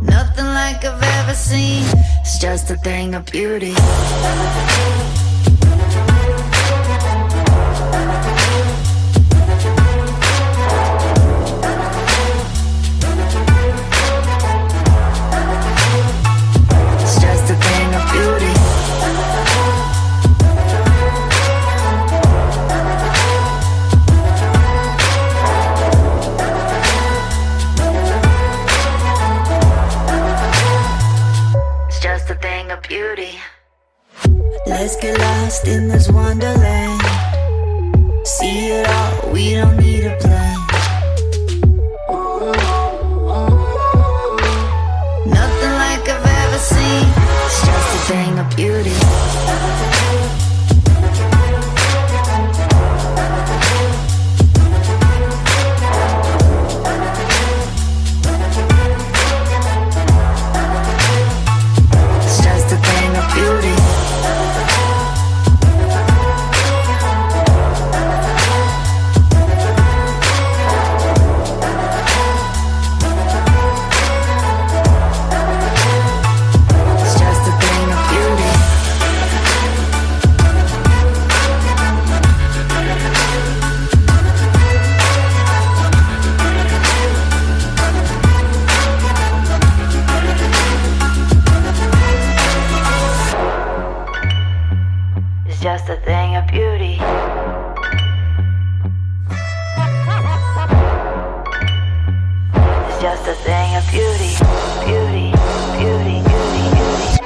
Speaker 13: Nothing like I've ever seen. It's just a thing of beauty. It's just a thing of beauty. It's just a thing of beauty. Let's get lost in this wonderland. See it all, we don't need a plan. Nothing like I've ever seen. It's just a thing of beauty. just a thing of beauty, beauty, beauty, beauty, beauty.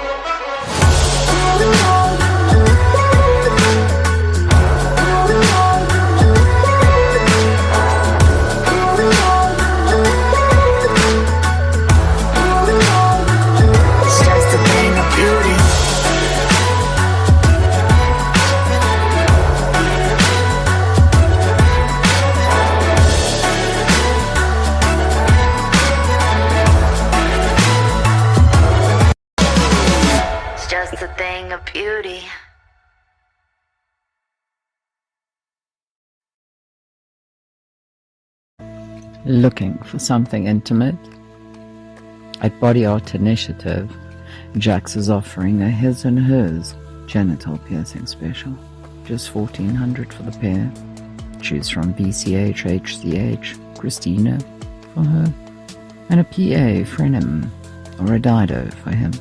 Speaker 13: It's just a thing of beauty. It's just a thing of beauty.
Speaker 5: Looking for something intimate? At Body Art Initiative, Jax is offering a his and hers genital piercing special. Just $1,400 for the pair. Choose from VCH, HCH, Christina for her, and a PA for him, or a Dido for him.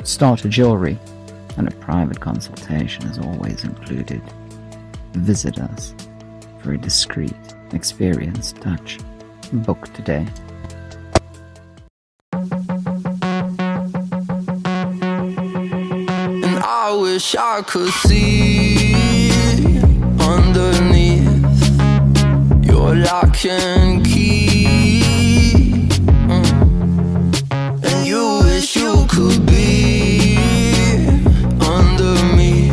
Speaker 5: Starter jewelry and a private consultation is always included. Visit us for a discreet, experienced touch. Book today.
Speaker 8: And I wish I could see underneath your lock and key. And you wish you could be under me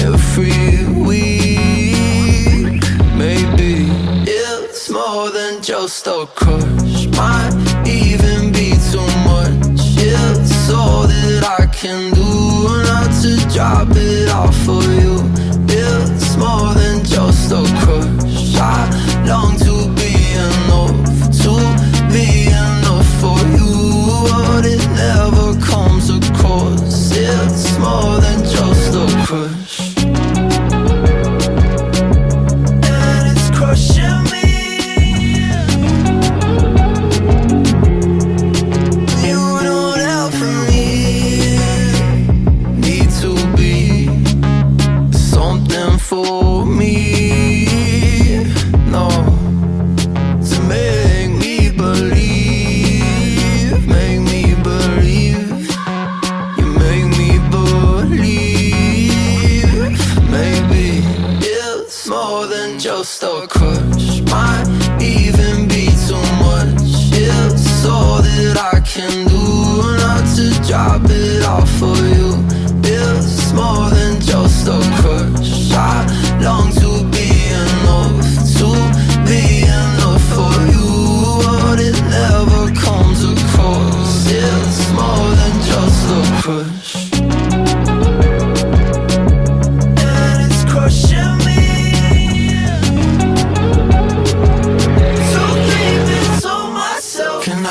Speaker 8: every week. Maybe it's more than just a crush, might even be too much. It's all that I can do not to drop it off for you. It's more than just a crush, I long to be enough for you, but it never comes across. It's more than just a crush, and it's crushing me. You don't ever need to be something for me, no, to make me believe, you make me believe. Maybe it's more than just a crush, might even be too much. It's all that I can do not to drop it off for you. It's more than just a crush, I long to be enough for you, but it never comes across. It's more than just a crush, and it's crushing me. So keep it to myself. Can I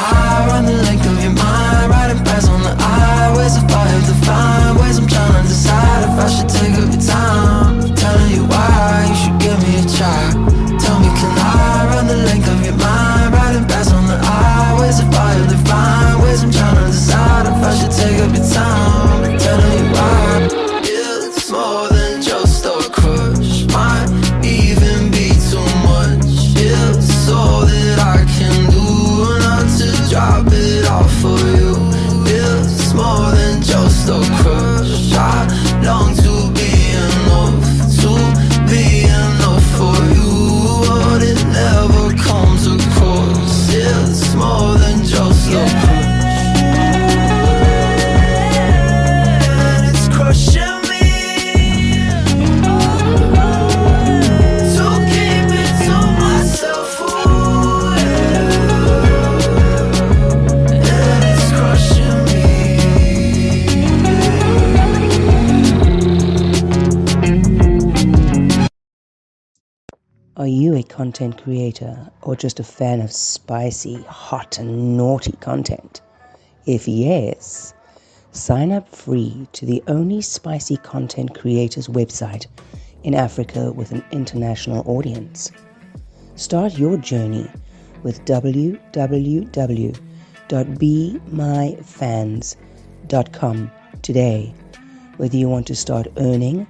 Speaker 8: run the length of your mind, riding past on the highways of fire to find ways? I'm trying to decide if I should take up your time, telling you why you should give me a try. Tell me, can I run the length of your mind, riding past on the highways of fire to find ways? I'm trying to decide if I should take up your time, telling you why. It's more than just a crush, might even be too much. It's all that I can do not to drop it off for you. It's more than just a crush, I long to be enough for you, but it never comes across. It's more than just a crush, and it's crushing me. So keep it to myself, ooh, yeah. And it's crushing me.
Speaker 3: Are you a content creator or just a fan of spicy, hot and naughty content? If yes, sign up free to the only spicy content creators website in Africa with an international audience. Start your journey with www.bemyfans.com today. Whether you want to start earning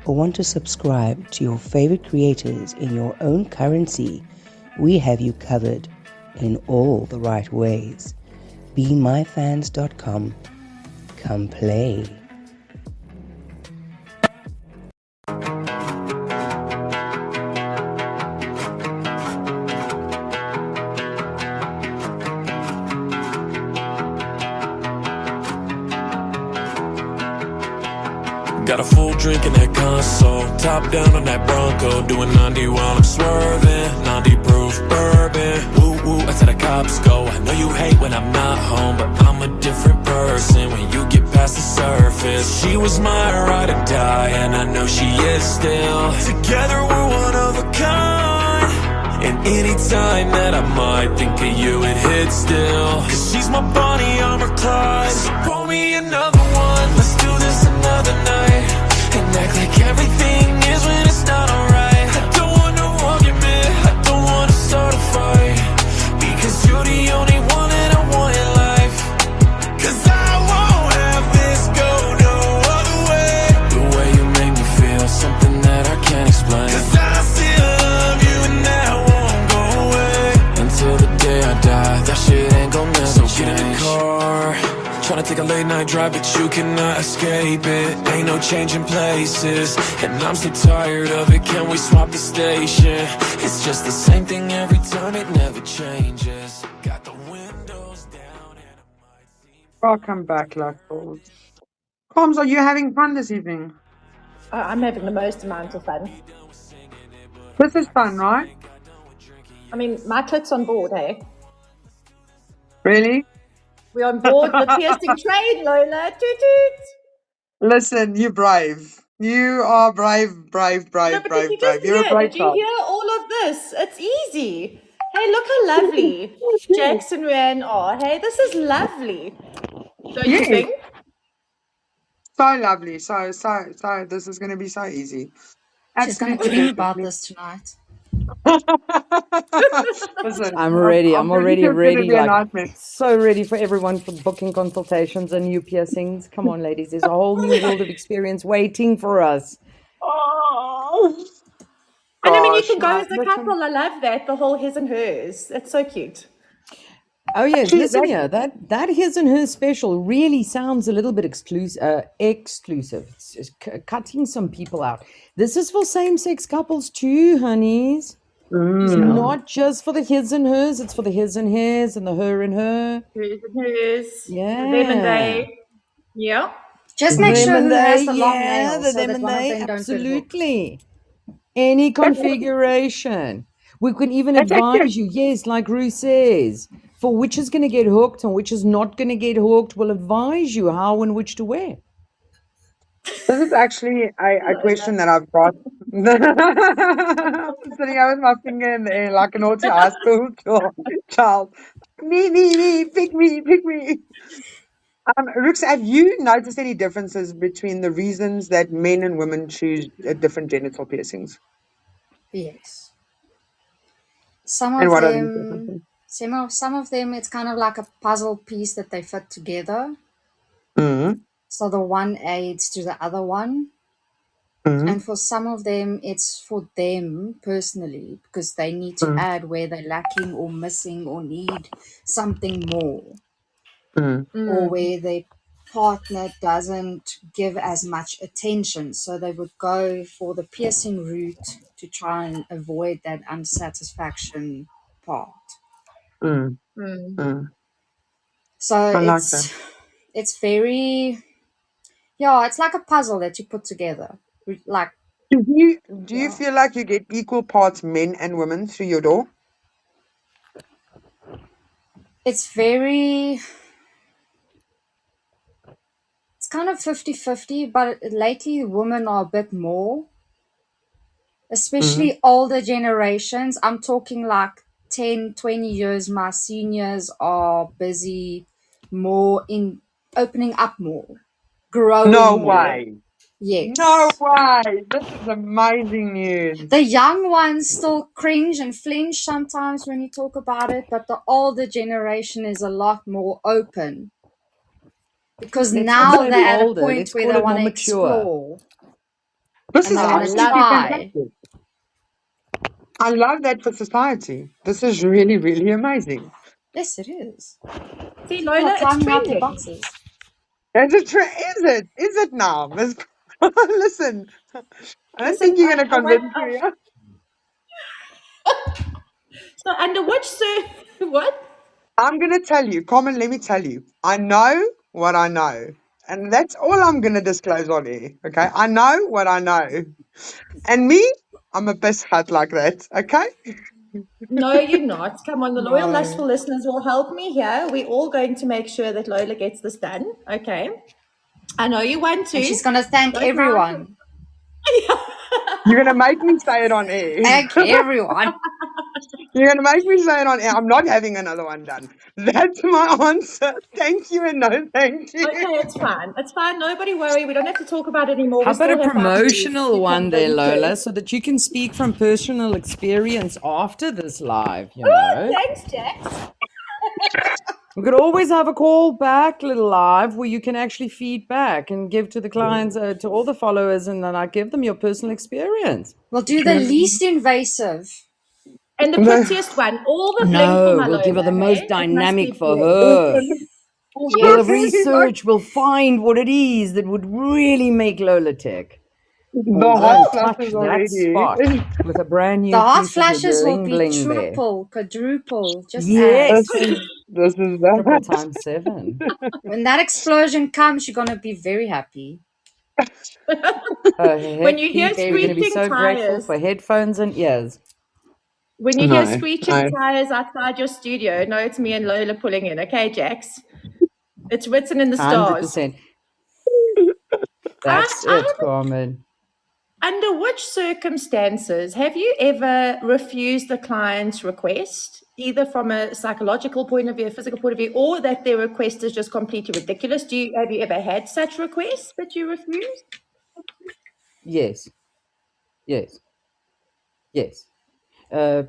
Speaker 3: or want to subscribe to your favorite creators in your own currency, we have you covered. in all the right ways. BeMyFans.com. Come play.
Speaker 14: Got a full drink in that console, top down on that Bronco, doing 90 while I'm swerving, 90 proof bourbon. Woo woo, that's how the cops go. I know you hate when I'm not home, but I'm a different person when you get past the surface. She was my ride or die, and I know she is still. Together we're one of a kind, and any time that I might think of you, it hits still. Cause she's my Bonnie, I'm her Clyde. So pour me another one, let's do this another night, and act like everything is when it's not alright. I don't want no argument, I don't wanna start a fight, because you're the only one that I want in life. Cause I won't have this go no other way. The way you make me feel, something that I can't explain. Cause I still love you and that won't go away. Until the day I die, that shit ain't gon' never change. Get in the car, tryna take a late night drive, but you cannot escape it. Ain't no changing places, and I'm so tired of it. Can we swap the station? It's just the same thing every time, it never changes. Got the windows down and I might see.
Speaker 11: Welcome back, Lustfuls. Coms, are you having fun this evening?
Speaker 9: I'm having the most amount of fun.
Speaker 11: This is fun, right?
Speaker 9: I mean, my tits on board, hey?
Speaker 11: Really?
Speaker 9: We're on board the piercing train, Lola. Toot toot.
Speaker 11: Listen, you're brave. You are brave.
Speaker 9: No, but did you just
Speaker 11: You're a
Speaker 9: hear?
Speaker 11: brave
Speaker 9: Did you
Speaker 11: child.
Speaker 9: hear all of this? It's easy. Hey, look how lovely Jax and Ru-Ann are. Hey, this is lovely. Don't you
Speaker 11: Yes.
Speaker 9: think?
Speaker 11: So lovely. So this is going to be so easy.
Speaker 12: She's going to
Speaker 11: Absolutely
Speaker 12: dream about
Speaker 11: perfectly.
Speaker 12: this tonight.
Speaker 11: Listen,
Speaker 5: I'm ready. I'm
Speaker 11: pretty
Speaker 5: already
Speaker 11: sure it's going to
Speaker 5: ready.
Speaker 11: be a
Speaker 5: Like,
Speaker 11: nightmare.
Speaker 5: so ready for everyone for booking consultations and new piercings. Come on, ladies. There's a whole new world of experience waiting for us.
Speaker 11: Oh,
Speaker 9: And I mean, you
Speaker 11: gosh.
Speaker 9: can go
Speaker 11: No,
Speaker 9: as a
Speaker 11: listen.
Speaker 9: couple. I love that. The whole his and hers. It's so cute.
Speaker 5: Oh yes,
Speaker 11: Actually,
Speaker 5: listen here. That his and her special really sounds a little bit exclusive. It's cutting some people out. This is for same-sex couples too, honeys. It's not just for the his and hers. It's for the his and his and the her and her.
Speaker 9: Hers and hers.
Speaker 5: Yeah.
Speaker 9: Them and they. Yeah.
Speaker 12: Just make
Speaker 5: Them
Speaker 12: sure
Speaker 5: and
Speaker 12: who has
Speaker 5: they,
Speaker 12: the long
Speaker 5: yeah,
Speaker 12: nails
Speaker 5: the
Speaker 12: so
Speaker 5: them
Speaker 12: that
Speaker 5: and
Speaker 12: one of
Speaker 5: they,
Speaker 12: them don't get hooked.
Speaker 5: absolutely. Any configuration. We can even
Speaker 11: It's actually,
Speaker 5: advise you, yes, like Ru says, for which is going to get hooked and which is not going to get hooked. We'll advise you how and which to wear.
Speaker 11: this is actually a question that I've got. I'm sitting here with my finger in the air like a naughty high school child. Me, pick me. Rux, have you noticed any differences between the reasons that men and women choose different genital piercings?
Speaker 12: Yes. Some
Speaker 11: And
Speaker 12: of
Speaker 11: what are these
Speaker 12: them,
Speaker 11: differences?
Speaker 12: some of them, it's kind of like a puzzle piece that they fit together.
Speaker 11: Mm-hmm.
Speaker 12: So the one aids to the other one.
Speaker 11: Mm-hmm.
Speaker 12: And for some of them, it's for them personally because they need to add where they're lacking or missing or need something more,
Speaker 11: Mm-hmm.
Speaker 12: or where their partner doesn't give as much attention. So they would go for the piercing route to try and avoid that unsatisfaction part.
Speaker 11: Mm-hmm.
Speaker 12: So
Speaker 11: I like that.
Speaker 12: it's very, yeah, it's like a puzzle that you put together. Like,
Speaker 11: Do you
Speaker 12: yeah,
Speaker 11: feel like you get equal parts men and women through your door?
Speaker 12: it's very, it's kind of 50-50, but lately women are a bit more,
Speaker 11: Mm-hmm.
Speaker 12: especially older generations. I'm talking like 10, 20 years. My seniors are busy more in opening up more,
Speaker 11: No
Speaker 12: growing more.
Speaker 11: way. No
Speaker 12: Yes.
Speaker 11: way. This is amazing news.
Speaker 12: The young ones still cringe and flinch sometimes when you talk about it, but the older generation is a lot more open because
Speaker 5: Let's not
Speaker 12: now
Speaker 5: say
Speaker 12: they're at a
Speaker 5: older.
Speaker 12: point
Speaker 5: Let's
Speaker 12: where
Speaker 5: call
Speaker 12: they
Speaker 5: it
Speaker 12: want
Speaker 5: more
Speaker 12: to
Speaker 5: mature.
Speaker 12: explore
Speaker 11: This
Speaker 12: and
Speaker 11: is
Speaker 12: they
Speaker 9: Oh, I
Speaker 12: want to
Speaker 9: love
Speaker 11: absolutely
Speaker 9: it.
Speaker 12: try.
Speaker 11: fantastic. I love that for society. This is really, really amazing.
Speaker 12: Yes, it is.
Speaker 9: See,
Speaker 12: People are
Speaker 9: Lola, it's
Speaker 12: climbing out their
Speaker 9: trending.
Speaker 12: boxes.
Speaker 11: Is it? Is it now, Miss? Listen, I don't think
Speaker 9: Listen,
Speaker 11: you're going to
Speaker 9: I went.
Speaker 11: convince me.
Speaker 9: So under which what?
Speaker 11: I'm going to tell you, Carmen, let me tell you. I know what I know. And that's all I'm going to disclose on here. Okay. I know what I know. And me, I'm a piss hat like that. Okay.
Speaker 9: No, you're not. Come on, the loyal,
Speaker 11: No.
Speaker 9: lustful listeners will help me here. We're all going to make sure that Lola gets this done. Okay. I know you want to.
Speaker 12: And she's going to thank
Speaker 9: Don't lie.
Speaker 12: everyone.
Speaker 11: You're going to make me say it on air.
Speaker 12: Thank everyone.
Speaker 11: You're going to make me say it on air. I'm not having another one done. That's my answer. Thank you and no thank you.
Speaker 9: Okay, it's fine. It's fine. Nobody worry. We don't have to talk about it anymore.
Speaker 5: How
Speaker 9: We
Speaker 5: about a
Speaker 9: still have 5 minutes.
Speaker 5: promotional
Speaker 9: You
Speaker 5: one
Speaker 9: can go
Speaker 5: there, Lola,
Speaker 9: first.
Speaker 5: so that you can speak from personal experience after this live, you
Speaker 9: Oh,
Speaker 5: know?
Speaker 9: thanks, Jax.
Speaker 5: We could always have a call back, little live, where you can actually feed back and give to the clients, to all the followers, and then I give them your personal experience.
Speaker 12: We'll do the least invasive.
Speaker 9: And the prettiest one. All the bling for
Speaker 5: No,
Speaker 9: my
Speaker 5: we'll give her
Speaker 9: Lola,
Speaker 5: the
Speaker 9: hey?
Speaker 5: most
Speaker 9: It must
Speaker 5: dynamic
Speaker 9: be
Speaker 5: for
Speaker 9: bling.
Speaker 5: her. We'll
Speaker 12: Yes.
Speaker 5: research, we'll find what it is that would really make Lola tick.
Speaker 11: The
Speaker 5: We'll go
Speaker 11: hot
Speaker 5: and touch
Speaker 11: flushes
Speaker 5: that
Speaker 11: already.
Speaker 5: spot with a brand
Speaker 12: The
Speaker 5: new
Speaker 12: hot
Speaker 5: piece of
Speaker 12: flashes will
Speaker 5: bling
Speaker 12: be
Speaker 5: bling there.
Speaker 12: triple, quadruple. Just add.
Speaker 5: Yes,
Speaker 11: This is
Speaker 5: triple
Speaker 11: that.
Speaker 5: times 7.
Speaker 12: When that explosion comes, you're going to be very happy.
Speaker 9: When you hear
Speaker 5: You're going to be
Speaker 9: screeching
Speaker 5: so grateful
Speaker 9: tires,
Speaker 5: for headphones and ears.
Speaker 9: when you hear
Speaker 11: No,
Speaker 9: screeching
Speaker 11: no.
Speaker 9: tires outside your studio, know it's me and Lola pulling in. Okay, Jax? It's written in the stars.
Speaker 5: 100%.
Speaker 9: I,
Speaker 5: That's
Speaker 9: I
Speaker 5: it, Carmen.
Speaker 9: Under which circumstances have you ever refused the client's request, either from a psychological point of view, a physical point of view, or that their request is just completely ridiculous? Have you ever had such requests that you refused?
Speaker 5: Yes, yes, yes.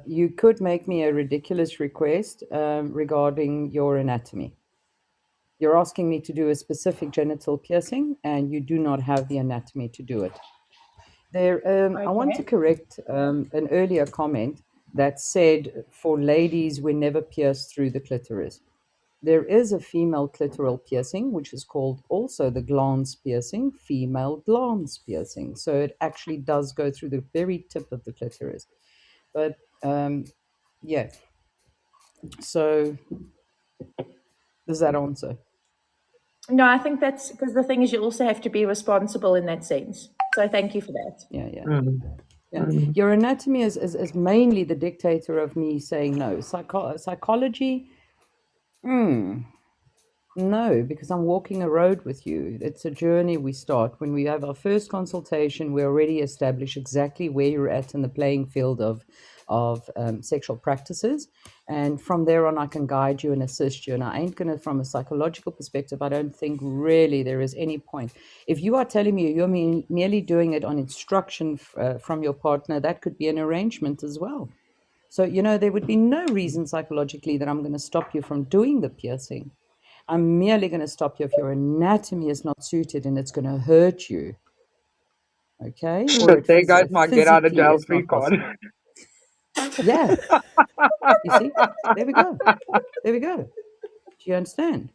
Speaker 5: You could make me a ridiculous request regarding your anatomy. You're asking me to do a specific genital piercing, and you do not have the anatomy to do it. I want to
Speaker 9: Okay.
Speaker 5: correct an earlier comment that said for ladies we never pierce through the clitoris. There is a female clitoral piercing, which is called also the glans piercing, female glans piercing. So it actually does go through the very tip of the clitoris. But yeah, so does that answer?
Speaker 9: No, I think that's because the thing is, you also have to be responsible in that sense. So thank you for that.
Speaker 5: Yeah, yeah.
Speaker 11: Mm,
Speaker 5: Yeah,
Speaker 11: mm.
Speaker 5: your anatomy is mainly the dictator of me saying no. Psychology, no, because I'm walking a road with you. It's a journey we start. When we have our first consultation, we already establish exactly where you're at in the playing field of sexual practices. And from there on, I can guide you and assist you. And I ain't going to, from a psychological perspective, I don't think really there is any point. If you are telling me you're merely doing it on instruction from your partner, that could be an arrangement as well. So, you know, there would be no reason psychologically that I'm going to stop you from doing the piercing. I'm merely going to stop you if your anatomy is not suited and it's going to hurt you. Okay? Or
Speaker 11: But there goes my get out of
Speaker 5: physically
Speaker 11: jail
Speaker 5: is
Speaker 11: free
Speaker 5: not
Speaker 11: card.
Speaker 5: possible. Yeah. You see? There we go. There we go. Do you understand?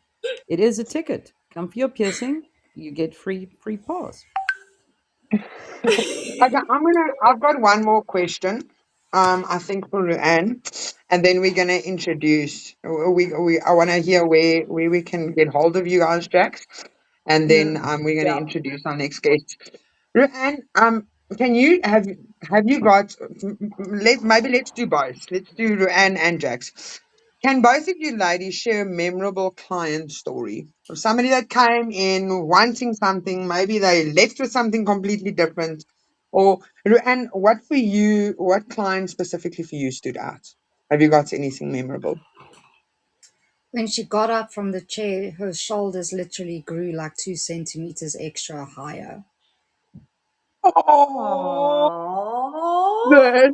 Speaker 5: It is a ticket. Come for your piercing, you get free pass.
Speaker 11: Okay, I've got one more question. I think for Ru-Ann, and then we're gonna introduce. I want to hear where we can get hold of you guys, Jax, and then we're gonna
Speaker 9: Yeah.
Speaker 11: introduce our next guest. Ru-Ann, can you have you got? Let's do both. Let's do Ru-Ann and Jax. Can both of you ladies share a memorable client story of somebody that came in wanting something, maybe they left with something completely different, or and what for you, what client specifically for you stood out? Have you got anything memorable?
Speaker 12: When she got up from the chair, her shoulders literally grew like 2 centimeters extra higher.
Speaker 11: Oh,
Speaker 9: Oh,
Speaker 11: good.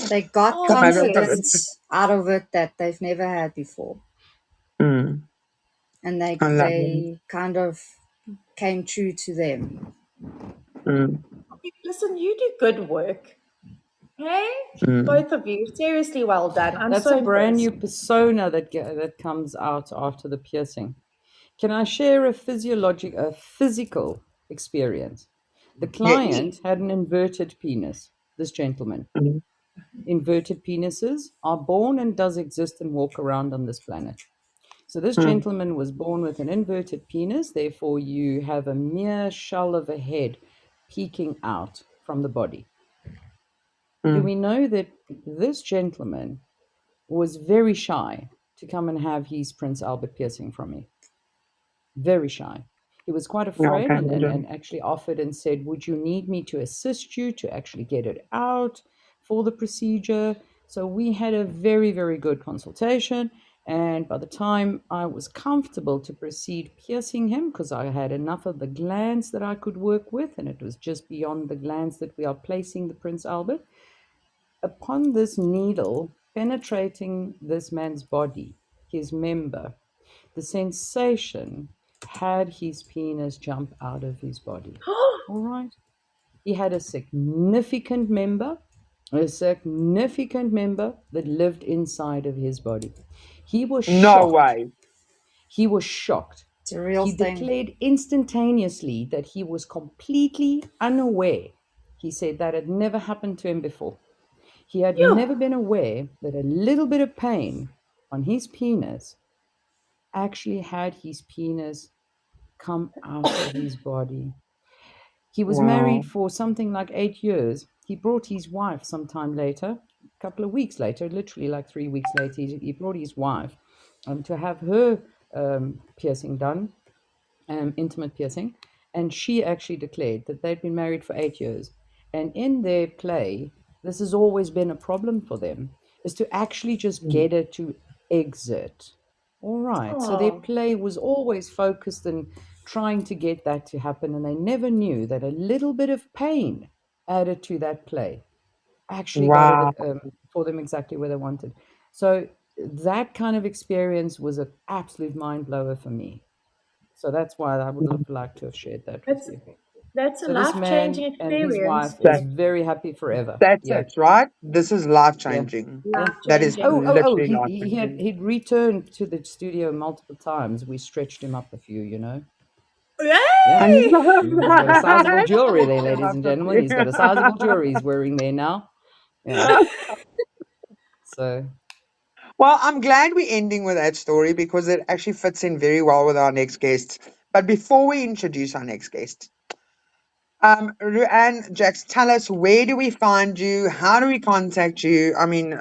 Speaker 12: They got
Speaker 11: But maybe
Speaker 9: oh,
Speaker 11: I've got
Speaker 12: confidence out of it that they've never had before.
Speaker 11: Mm,
Speaker 12: And
Speaker 11: I love it.
Speaker 12: they kind of came true to them.
Speaker 11: Mm.
Speaker 9: listen, you do good work. Hey,
Speaker 3: Mm.
Speaker 9: both of you, seriously well done. I'm
Speaker 5: That's
Speaker 9: so
Speaker 5: a brand new
Speaker 9: impressed.
Speaker 5: persona that comes out after the piercing. Can I share a physical experience? The client had an inverted penis, this gentleman.
Speaker 3: Mm.
Speaker 5: Inverted penises are born and does exist and walk around on this planet. So this
Speaker 3: Mm.
Speaker 5: gentleman was born with an inverted penis, therefore you have a mere shell of a head peeking out from the body. Do
Speaker 3: Mm.
Speaker 5: we know that this gentleman was very shy to come and have his Prince Albert piercing from me? Very shy. He was quite
Speaker 3: Yeah,
Speaker 5: afraid
Speaker 3: okay,
Speaker 5: and actually offered and said, would you need me to assist you to actually get it out for the procedure? So we had a very, very good consultation. And by the time I was comfortable to proceed piercing him, because I had enough of the glands that I could work with, and it was just beyond the glands that we are placing the Prince Albert, upon this needle penetrating this man's body, his member, the sensation had his penis jump out of his body. All right. He had a significant member that lived inside of his body. He was
Speaker 3: No
Speaker 5: shocked.
Speaker 3: way.
Speaker 5: He was shocked.
Speaker 12: It's a real
Speaker 5: He
Speaker 12: thing.
Speaker 5: declared instantaneously that he was completely unaware. He said that had never happened to him before. He had never been aware that a little bit of pain on his penis actually had his penis come out of his body. He was married
Speaker 3: Wow.
Speaker 5: for something like 8 years. He brought his wife sometime later, a couple of weeks later, literally like 3 weeks later, he brought his wife to have her piercing done, intimate piercing. And she actually declared that they'd been married for 8 years. And in their play, this has always been a problem for them, is to actually just
Speaker 3: Mm.
Speaker 5: get it to exit. All right. So their
Speaker 9: Oh,
Speaker 5: play was always focused in trying to get that to happen. And they never knew that a little bit of pain added to that play actually got
Speaker 3: Wow.
Speaker 5: it for them exactly where they wanted. So that kind of experience was an absolute mind blower for me. So that's why I would have liked to have shared that with
Speaker 9: that's
Speaker 5: you.
Speaker 9: that's a
Speaker 5: So this man
Speaker 9: life-changing
Speaker 5: and his
Speaker 9: experience.
Speaker 5: wife is
Speaker 3: That,
Speaker 5: very happy forever.
Speaker 3: that's
Speaker 5: Yeah,
Speaker 3: it, right? This is life
Speaker 5: yeah,
Speaker 3: changing.
Speaker 5: yeah.
Speaker 3: That is
Speaker 9: Life-changing.
Speaker 5: Oh!
Speaker 3: literally life changing.
Speaker 5: He'd returned to the studio multiple times. We stretched him up a few, you know. Yeah,
Speaker 9: Yay!
Speaker 5: he's got a sizable jewelry there,
Speaker 3: Stretch him
Speaker 5: ladies
Speaker 3: up
Speaker 5: and
Speaker 3: a
Speaker 5: gentlemen.
Speaker 3: few.
Speaker 5: He's got a sizable jewelry he's wearing there now. Yeah. So
Speaker 3: Well, I'm glad we're ending with that story because it actually fits in very well with our next guest. But before we introduce our next guest, Ru-Ann, Jax, tell us, where do we find you? How do we contact you? I mean,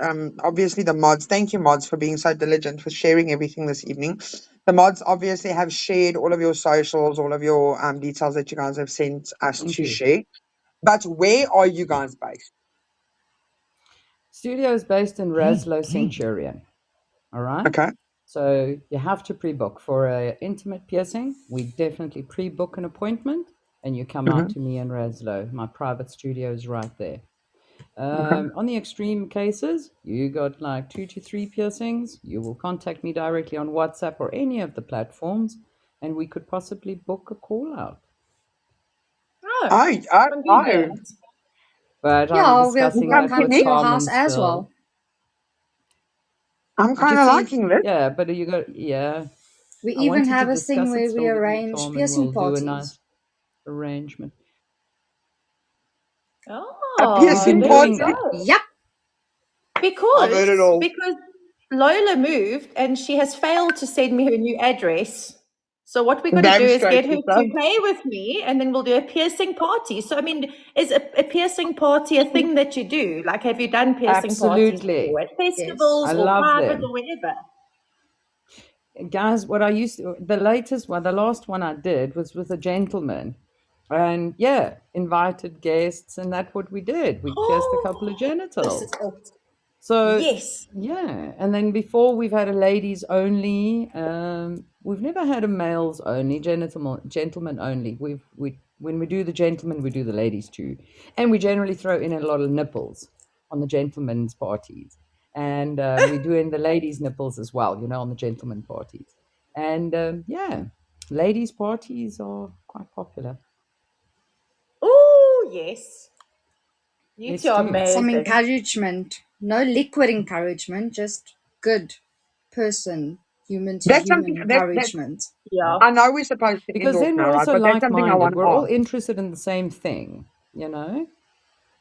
Speaker 3: obviously the mods. Thank you, mods, for being so diligent for sharing everything this evening. The mods obviously have shared all of your socials, all of your details that you guys have sent us
Speaker 5: thank
Speaker 3: to
Speaker 5: you.
Speaker 3: share. But where are you guys based?
Speaker 5: Studio is based in Raslo Centurion. All right.
Speaker 3: Okay.
Speaker 5: So you have to pre-book for an intimate piercing. We definitely pre-book an appointment, and you come out
Speaker 3: Hmm.
Speaker 5: to me in Raslo. My private studio is right there.
Speaker 3: Okay.
Speaker 5: On the extreme cases, you got like 2 to 3 piercings. You will contact me directly on WhatsApp or any of the platforms, and we could possibly book a call out.
Speaker 9: Oh,
Speaker 3: Oh,
Speaker 9: can do
Speaker 3: oh.
Speaker 9: that.
Speaker 5: But I'm
Speaker 12: Yeah,
Speaker 5: discussing
Speaker 12: we'll
Speaker 3: Come
Speaker 5: that
Speaker 3: to
Speaker 12: come
Speaker 5: with
Speaker 12: to
Speaker 3: me.
Speaker 12: your house
Speaker 5: Carmen
Speaker 12: as
Speaker 5: still.
Speaker 12: well.
Speaker 3: I'm
Speaker 5: But you
Speaker 3: kind of
Speaker 5: see,
Speaker 3: liking this.
Speaker 5: yeah, but you got, yeah.
Speaker 12: We
Speaker 5: I
Speaker 12: even
Speaker 5: wanted to
Speaker 12: have a thing
Speaker 5: discuss it
Speaker 12: where we
Speaker 5: still with you,
Speaker 12: arrange
Speaker 5: Carmen.
Speaker 12: piercing
Speaker 5: We'll do a
Speaker 12: parties.
Speaker 5: nice arrangement.
Speaker 3: A
Speaker 9: Oh,
Speaker 5: We've
Speaker 3: piercing
Speaker 5: been
Speaker 9: there we
Speaker 5: doing
Speaker 3: party?
Speaker 5: that.
Speaker 9: go.
Speaker 12: Yep.
Speaker 3: I've heard it all.
Speaker 9: Because Lola moved and she has failed to send me her new address. So what we're going to do
Speaker 3: Damn
Speaker 9: is
Speaker 3: straight,
Speaker 9: get her
Speaker 3: sister.
Speaker 9: to pay with me, and then we'll do a piercing party. So I mean, is a piercing party a thing that you do? Like, have you done piercing parties
Speaker 5: Absolutely.
Speaker 9: before at
Speaker 12: Yes.
Speaker 5: I
Speaker 9: festivals or
Speaker 5: love
Speaker 9: private
Speaker 5: them.
Speaker 9: or wherever?
Speaker 5: Guys, what I used to, the latest one, the last one I did was with a gentleman. And yeah, invited guests, and that's what we did. We pierced a couple of
Speaker 9: This is
Speaker 5: genitals.
Speaker 9: oh,
Speaker 5: So
Speaker 9: yes.
Speaker 5: yeah, and then before we've had a ladies only. We've never had a males only, gentlemen only. We when we do the gentlemen, we do the ladies too, and we generally throw in a lot of nipples on the gentlemen's parties, and we do in the ladies' nipples as well, you know, on the gentlemen parties, and yeah, ladies' parties are quite popular.
Speaker 9: Oh yes. You
Speaker 5: Let's
Speaker 9: two are
Speaker 5: do.
Speaker 12: Some
Speaker 9: amazing.
Speaker 12: encouragement. No liquid encouragement, just good person, human to
Speaker 11: That's
Speaker 12: human
Speaker 11: something that
Speaker 12: encouragement.
Speaker 9: Yeah.
Speaker 11: I know we're supposed to end
Speaker 5: Because
Speaker 11: off
Speaker 5: then we're
Speaker 11: now, right?
Speaker 5: also
Speaker 11: But that's
Speaker 5: like
Speaker 11: something I want
Speaker 5: minded.
Speaker 11: to
Speaker 5: We're all
Speaker 11: ask.
Speaker 5: interested in the same thing, you know?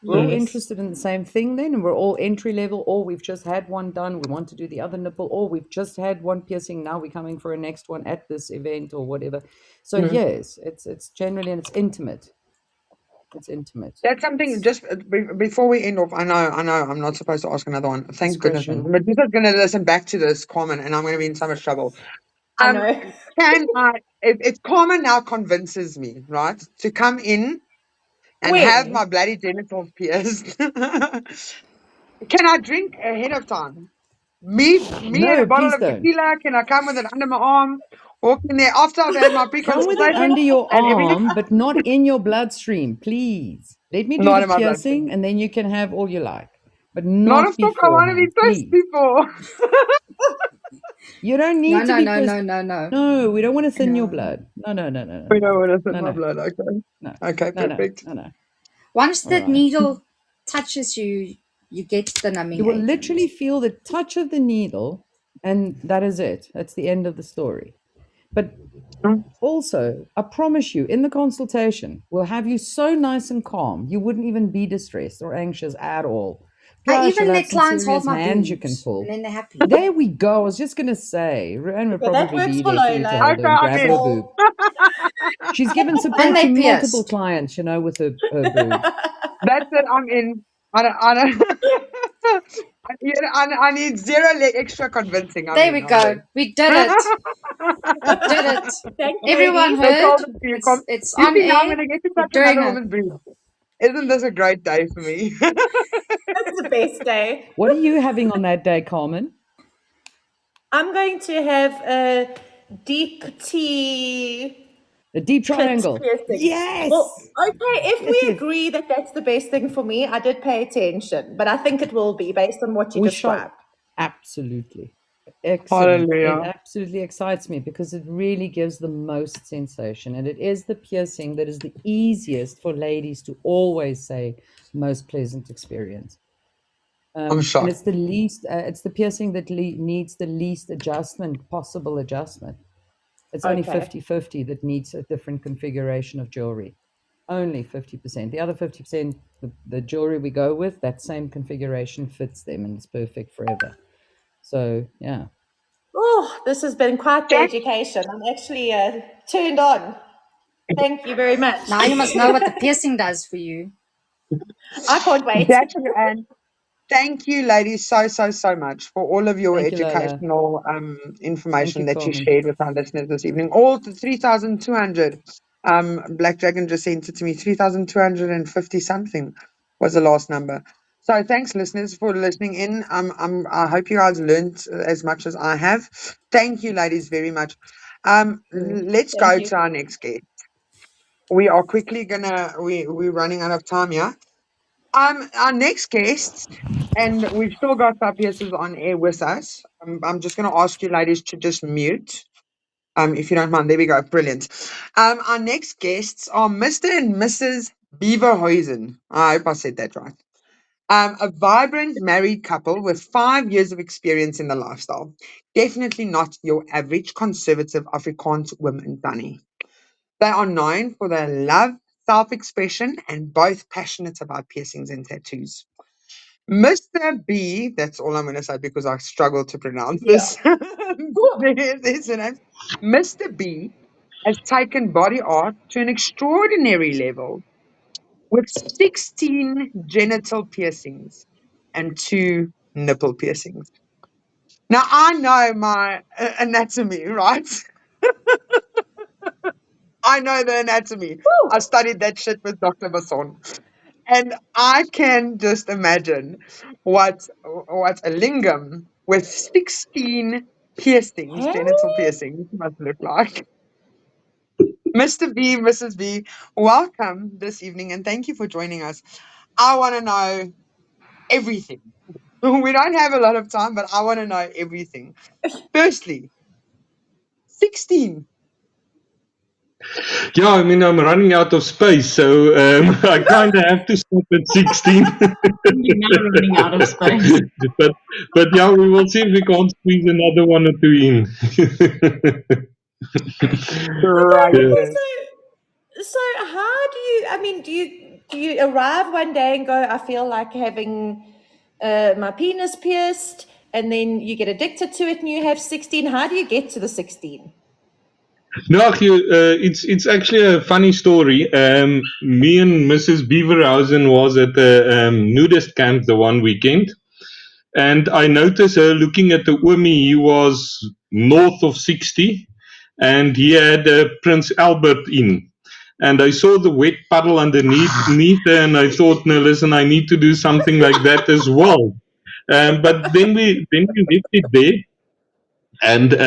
Speaker 5: We're all
Speaker 9: Yes.
Speaker 5: interested in the same thing then, and we're all entry level, or we've just had one done, we want to do the other nipple, or we've just had one piercing, now we're coming for a next one at this event or whatever. So
Speaker 11: Mm.
Speaker 5: yes, it's generally, and it's intimate. It's intimate.
Speaker 11: That's something.
Speaker 5: It's
Speaker 11: Just before we end off, I know, I'm not supposed to ask another one. Thank goodness.
Speaker 5: discretion.
Speaker 11: But this is going to listen back to this, Carmen, and I'm going to be in so much trouble.
Speaker 9: I know.
Speaker 11: Can I, if Carmen now convinces me, right, to come in and have
Speaker 9: When?
Speaker 11: my bloody genitals pierced, can I drink ahead of time? Me and a
Speaker 5: No,
Speaker 11: bottle
Speaker 5: please
Speaker 11: of
Speaker 5: don't.
Speaker 11: tequila. Can I come with it under my arm? Walk in there after I've had my
Speaker 5: Come with it
Speaker 11: pre-consultation
Speaker 5: under your
Speaker 11: and everything.
Speaker 5: arm, but not in your bloodstream, please. Let me do
Speaker 11: Not
Speaker 5: the
Speaker 11: in my bloodstream.
Speaker 5: piercing, and then you can have all you like, but
Speaker 11: Not a
Speaker 5: not
Speaker 11: fuck. I want to be
Speaker 5: beforehand,
Speaker 11: pissed
Speaker 5: please.
Speaker 11: before.
Speaker 5: You don't
Speaker 12: No,
Speaker 5: need to
Speaker 12: no,
Speaker 5: be
Speaker 12: no,
Speaker 5: pissed.
Speaker 12: no, no, no.
Speaker 5: No, we don't want to thin your
Speaker 12: No.
Speaker 5: blood. No, no, no, no, no,
Speaker 11: We
Speaker 5: no,
Speaker 11: know what is in
Speaker 5: no,
Speaker 11: my
Speaker 5: no,
Speaker 11: blood. Okay.
Speaker 5: no,
Speaker 11: Okay.
Speaker 5: no, no,
Speaker 11: Perfect.
Speaker 5: no, no.
Speaker 12: Once
Speaker 5: All
Speaker 12: that
Speaker 5: right.
Speaker 12: needle touches you, you get the
Speaker 5: You
Speaker 12: numbing
Speaker 5: will
Speaker 12: agent.
Speaker 5: literally feel the touch of the needle, and that is it. That's the end of the story. But
Speaker 11: Mm.
Speaker 5: also, I promise you, in the consultation, we'll have you so nice and calm, you wouldn't even be distressed or anxious at all.
Speaker 12: I
Speaker 5: Plus,
Speaker 12: even
Speaker 5: you'll have
Speaker 12: let
Speaker 5: some
Speaker 12: clients hold
Speaker 5: serious
Speaker 12: my
Speaker 5: hands you can
Speaker 12: boobs, and
Speaker 5: pull.
Speaker 12: then they're happy.
Speaker 5: There we go. I was just going to say, Ru-Ann would
Speaker 9: Okay, that
Speaker 5: probably
Speaker 9: works
Speaker 5: be
Speaker 9: for
Speaker 5: there for you to
Speaker 9: Lola.
Speaker 5: hold her
Speaker 11: Okay,
Speaker 5: and
Speaker 11: I'm
Speaker 5: grab her
Speaker 11: in.
Speaker 5: boob. She's given
Speaker 12: And
Speaker 5: support to
Speaker 12: they
Speaker 5: multiple
Speaker 12: pierced.
Speaker 5: clients, with her boob.
Speaker 11: That's it. I'm in. I don't. I need zero extra convincing. I'm
Speaker 12: There
Speaker 11: in.
Speaker 12: we
Speaker 11: I'm there.
Speaker 12: go. We did it. We did it.
Speaker 9: Thanks,
Speaker 12: Everyone
Speaker 9: ladies.
Speaker 11: That's all
Speaker 12: heard.
Speaker 11: the you come.
Speaker 12: It's
Speaker 11: You
Speaker 12: on
Speaker 11: think now I'm
Speaker 12: air.
Speaker 11: going to get to
Speaker 12: We're
Speaker 11: touch
Speaker 12: doing
Speaker 11: another
Speaker 12: it.
Speaker 11: woman's boob? Isn't this a great day for me?
Speaker 9: That's the best day.
Speaker 5: What are you having on that day, Carmen?
Speaker 9: I'm going to have a deep tea
Speaker 5: A deep
Speaker 9: clit
Speaker 5: triangle.
Speaker 9: piercing. Well,
Speaker 5: Yes.
Speaker 9: okay, if
Speaker 5: Yes,
Speaker 9: we
Speaker 5: yes.
Speaker 9: agree that that's the best thing for me, I did pay attention, but I think it will be based on what you
Speaker 5: We shall.
Speaker 9: described.
Speaker 5: Absolutely. Excellent. It
Speaker 11: Hallelujah.
Speaker 5: absolutely excites me because it really gives the most sensation. And it is the piercing that is the easiest for ladies to always say most pleasant experience.
Speaker 11: I'm
Speaker 5: And
Speaker 11: shocked.
Speaker 5: it's it's the piercing that needs the least possible adjustment. It's only
Speaker 9: Okay.
Speaker 5: 50-50 that needs a different configuration of jewelry. Only 50%. The other 50%, the jewelry we go with, that same configuration fits them and it's perfect forever. So, yeah.
Speaker 9: Oh, this has been quite the
Speaker 11: Jack,
Speaker 9: education. I'm actually turned on. Thank you very much.
Speaker 12: Now you must know what the piercing does for you.
Speaker 9: I can't wait.
Speaker 11: Jack, and thank you, ladies, so much for all of your
Speaker 5: Thank you, Lola.
Speaker 11: educational
Speaker 5: Thank
Speaker 11: information
Speaker 5: you,
Speaker 11: that you
Speaker 5: Carmen.
Speaker 11: shared with our listeners this evening. All the 3,200. Black Dragon just sent it to me. 3,250 something was the last number. So thanks, listeners, for listening in. I hope you guys learned as much as I have. Thank you, ladies, very much. Let's
Speaker 9: Thank
Speaker 11: go
Speaker 9: you.
Speaker 11: to our next guest. We are quickly we're running out of time here. Our next guest, and we've still got our pieces on air with us. I'm just going to ask you, ladies, to just mute. If you don't mind. There we go. Brilliant. Our next guests are Mr. and Mrs. Beaverhuizen. I hope I said that right. A vibrant married couple with 5 years of experience in the lifestyle. Definitely not your average conservative Afrikaans woman, Danny. They are known for their love, self-expression, and both passionate about piercings and tattoos. Mr. B, that's all I'm going to say because I struggle to pronounce
Speaker 9: Yeah.
Speaker 11: this. There's the name. Mr. B has taken body art to an extraordinary level with 16 genital piercings and 2 nipple piercings. Now, I know my anatomy, right? I know the anatomy. I studied that shit with Dr. Basson. And I can just imagine what a lingam with 16 piercings,
Speaker 9: Hey.
Speaker 11: genital piercings, must look like. Mr. B, Mrs. B, welcome this evening and thank you for joining us. I want to know everything. We don't have a lot of time, but I want to know everything. Firstly, 16.
Speaker 15: Yeah, I mean, I'm running out of space, so I kind of have to stop at 16.
Speaker 16: You're now running out of space.
Speaker 15: but yeah, we will see if we can't squeeze another one or two in.
Speaker 11: Right.
Speaker 15: Yeah.
Speaker 9: So how do you? I mean, do you arrive one day and go, I feel like having my penis pierced, and then you get addicted to it, and you have 16. How do you get to the 16?
Speaker 15: No, it's actually a funny story. Me and Mrs. Beaverhausen was at the nudist camp the one weekend, and I noticed her looking at the Omi. He was north of 60, and he had Prince Albert in. And I saw the wet puddle underneath her, and I thought, no, listen, I need to do something like that as well. But then we left it there, and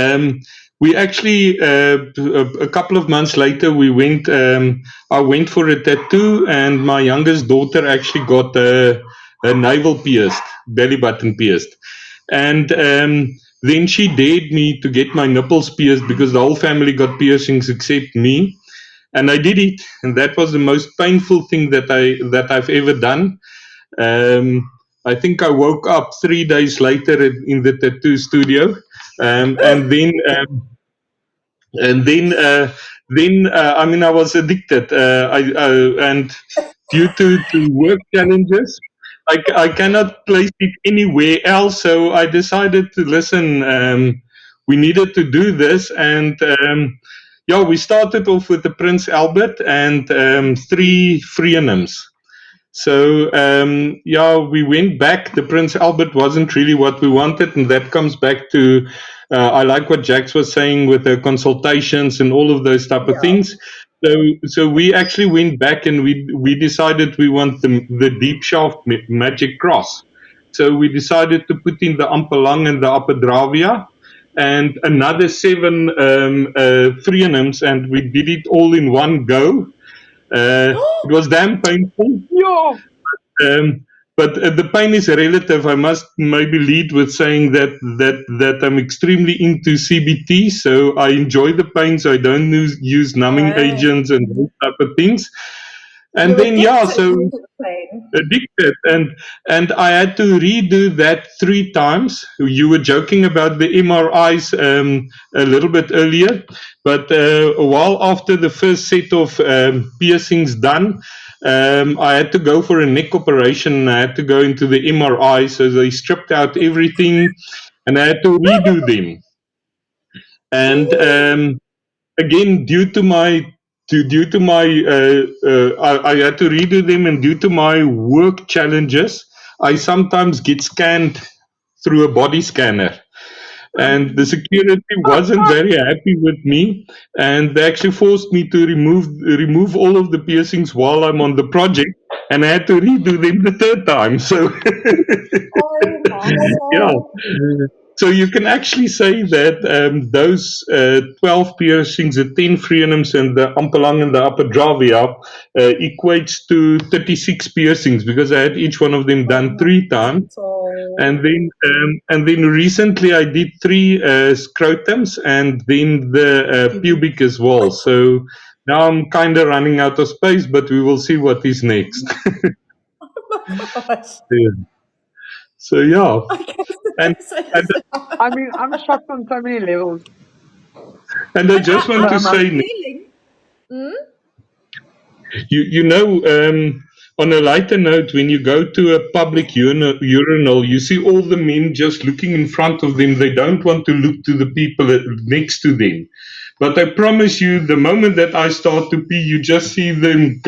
Speaker 15: we actually a couple of months later we went. I went for a tattoo, and my youngest daughter actually got a navel pierced, belly button pierced, and then she dared me to get my nipples pierced because the whole family got piercings except me, and I did it, and that was the most painful thing that I've ever done. I think I woke up 3 days later in the tattoo studio, and then I mean I was addicted. And due to work challenges, I cannot place it anywhere else. So I decided to listen. We needed to do this, and yeah, we started off with the Prince Albert and 3 Freenhams. So yeah, we went back. The Prince Albert wasn't really what we wanted, and that comes back to I like what Jax was saying with the consultations and all of those type of things. So we actually went back and we decided we want the deep shaft magic cross. So we decided to put in the Ampelang and the Upper Dravia and another 7 Freenhams, and we did it all in one go. It was damn painful.
Speaker 11: Yeah.
Speaker 15: But the pain is relative. I must maybe lead with saying that I'm extremely into CBT, so I enjoy the pain, so I don't use numbing agents and those type of things. And
Speaker 9: You're
Speaker 15: then yeah,
Speaker 9: addicted
Speaker 15: so
Speaker 9: to the pain.
Speaker 15: addicted, and I had to redo that 3 times. You were joking about the MRIs a little bit earlier, but a while after the first set of piercings done, I had to go for a neck operation, and I had to go into the MRI, so they stripped out everything, and I had to redo them. And again, I had to redo them, and due to my work challenges, I sometimes get scanned through a body scanner. And the security wasn't very happy with me, and they actually forced me to remove all of the piercings while I'm on the project, and I had to redo them the 3rd time. So yeah. So you can actually say that those 12 piercings, the 10 Freenhams and the Ampelang and the Upper Dravia equates to 36 piercings, because I had each one of them done 3 times. And then recently I did 3 scrotums, and then the pubic as well. So now I'm kind of running out of space, but we will see what is next.
Speaker 9: Gosh.
Speaker 15: Yeah. So yeah, and
Speaker 11: I mean, I'm shocked on so many levels.
Speaker 15: and I just want to say,
Speaker 9: feeling.
Speaker 15: you know, on a lighter note, when you go to a public urinal, you see all the men just looking in front of them. They don't want to look to the people next to them. But I promise you, the moment that I start to pee, you just see them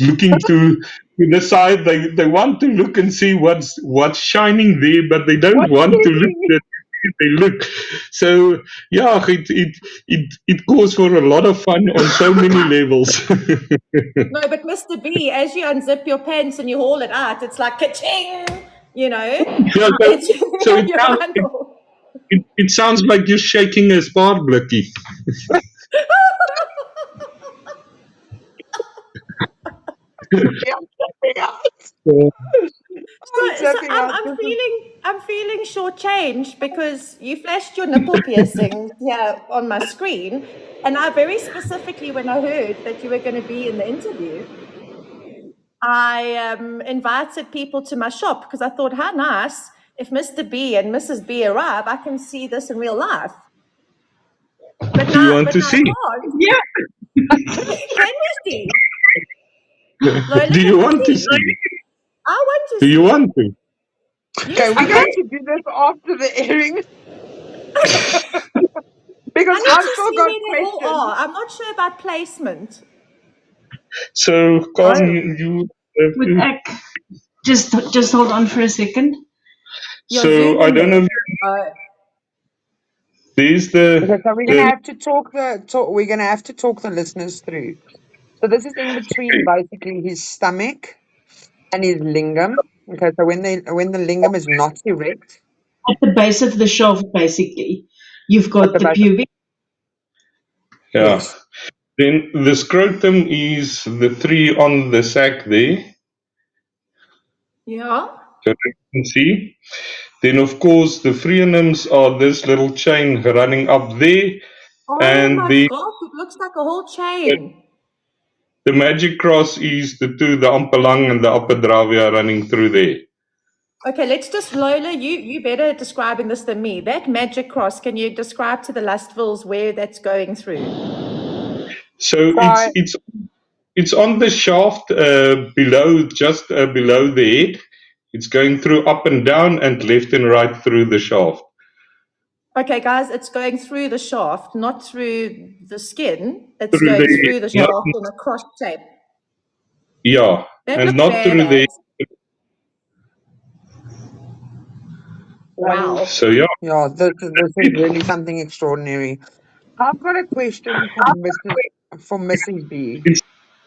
Speaker 15: looking to the side. They want to look and see what's shining there, but they don't want to look at they look. So yeah, it calls for a lot of fun on so many levels.
Speaker 9: No, but Mr. B, as you unzip your pants and you haul it out, it's like ka-ching, you know.
Speaker 15: Yeah, so it sounds like you're shaking a spark, Blicky.
Speaker 9: So I'm feeling shortchanged because you flashed your nipple piercing here on my screen, and I very specifically, when I heard that you were going to be in the interview, I invited people to my shop because I thought, how nice if Mr. B and Mrs. B arrive, I can see this in real life. But
Speaker 15: Do you
Speaker 9: now,
Speaker 15: want to see?
Speaker 9: I can't. Yeah. Can we see? Lola,
Speaker 15: Do you
Speaker 9: can we
Speaker 15: want to
Speaker 9: see?
Speaker 15: see?
Speaker 9: I want to
Speaker 15: Do
Speaker 9: see.
Speaker 15: you want to?
Speaker 11: Okay, we're going to do this after the airing because
Speaker 9: I need
Speaker 11: I've
Speaker 9: to
Speaker 11: still
Speaker 9: see
Speaker 11: got
Speaker 9: where they all
Speaker 11: questions.
Speaker 9: are. I'm not sure about placement.
Speaker 15: So, Carmen, you have
Speaker 16: With
Speaker 15: to.
Speaker 16: just hold on for a second.
Speaker 9: You're
Speaker 15: So, I
Speaker 9: zooming
Speaker 15: don't know if
Speaker 9: there.
Speaker 15: there's
Speaker 11: Okay, so we're gonna
Speaker 15: the
Speaker 11: have to we're gonna have to talk the listeners through. So this is in between basically his stomach and his lingam. Okay, so when the lingam is not erect
Speaker 16: At the base of the shaft, basically, you've
Speaker 11: at
Speaker 16: got
Speaker 11: the
Speaker 16: the
Speaker 11: back.
Speaker 16: pubic.
Speaker 15: yeah.
Speaker 11: Yes.
Speaker 15: Then the scrotum is the three on the sac there.
Speaker 9: Yeah.
Speaker 15: So you can see. Then, of course, the frenums are this little chain running up there,
Speaker 9: Oh
Speaker 15: and
Speaker 9: my God, it looks like a whole chain.
Speaker 15: the magic cross is the two, the upper lung and the upper dravia running through there.
Speaker 9: Okay, let's just, Lola, you better describing this than me. That magic cross, can you describe to the lustfuls where that's going through?
Speaker 15: So
Speaker 11: So
Speaker 15: it's on the shaft below, just below the head. It's going through up and down and left and right through the shaft.
Speaker 9: Okay, guys, it's going through the shaft, not through the skin. It's
Speaker 15: Through
Speaker 9: going
Speaker 15: the
Speaker 9: through the
Speaker 15: not,
Speaker 9: shaft in a cross shape.
Speaker 15: yeah,
Speaker 9: That
Speaker 15: and
Speaker 9: looks
Speaker 15: not through the.
Speaker 9: badass. Wow.
Speaker 15: So yeah,
Speaker 11: yeah, this is really something extraordinary. I've got a question for Mrs. B.
Speaker 15: it's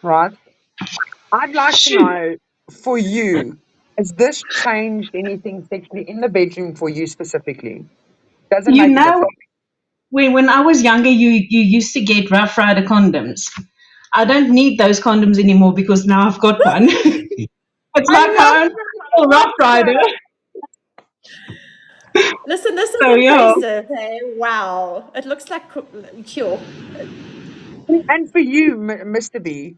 Speaker 11: Right? I'd like to
Speaker 16: Shoot.
Speaker 11: know for you, has this changed anything sexually in the bedroom for you specifically? Does it
Speaker 16: You
Speaker 11: make a
Speaker 16: know,
Speaker 11: difference?
Speaker 16: when I was younger, you used to get Rough Rider condoms. I don't need those condoms anymore because now I've got one. It's
Speaker 11: I
Speaker 16: like
Speaker 11: love
Speaker 16: I own
Speaker 11: that.
Speaker 16: a
Speaker 11: I
Speaker 16: Rough
Speaker 11: love
Speaker 16: Rider.
Speaker 11: that.
Speaker 9: Listen, this is
Speaker 16: So yeah.
Speaker 9: impressive. Hey, wow. It looks like, sure.
Speaker 11: And for you, Mr. B,